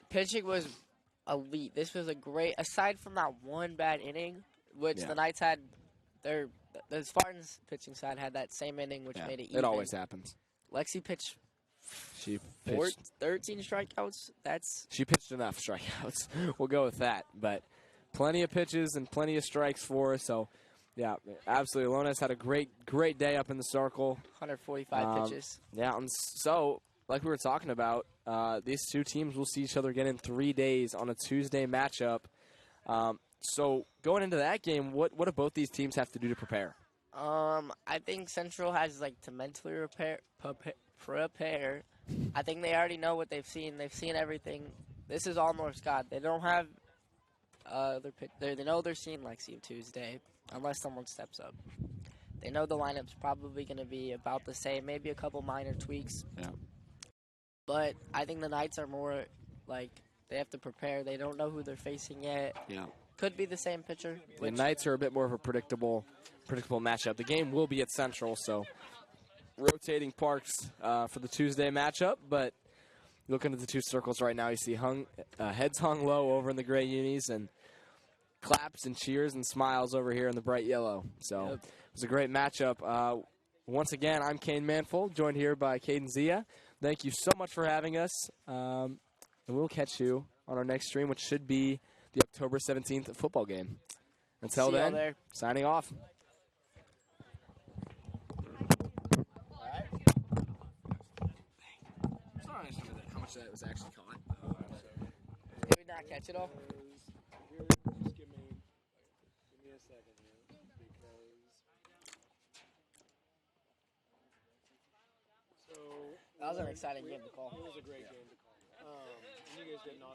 Pitching was elite. This was a great, aside from that one bad inning, which the Knights had, the Spartans pitching side had that same inning, which made it even. It always happens. Lexi pitched. She pitched 13 strikeouts. She pitched enough strikeouts. We'll go with that. But plenty of pitches and plenty of strikes for her. So, yeah, absolutely. Lonez had a great day up in the circle. 145 pitches. Yeah, and so, like we were talking about, these two teams will see each other again in 3 days on a Tuesday matchup. So, going into that game, what do both these teams have to do to prepare? I think Central has, to mentally prepare. I think they already know what they've seen. They've seen everything. This is all North Scott. They don't have they know they're seeing Lexi Tuesday, unless someone steps up. They know the lineup's probably going to be about the same, maybe a couple minor tweaks. Yeah. But I think the Knights are more they have to prepare. They don't know who they're facing yet. Yeah. Could be the same pitcher. The Knights are a bit more of a predictable matchup. The game will be at Central, so rotating parks for the Tuesday matchup. But looking at the two circles right now, you see heads hung low over in the gray unis and claps and cheers and smiles over here in the bright yellow. So it was a great matchup. Once again, I'm Kane Manfull, joined here by Caden Ziha. Thank you so much for having us. And we'll catch you on our next stream, which should be the October 17th football game. Until then, signing off. How much that was actually caught? Did we not catch it all? Just give me a second here, because that was an exciting game to call. It was a great game to call. And you guys did an awesome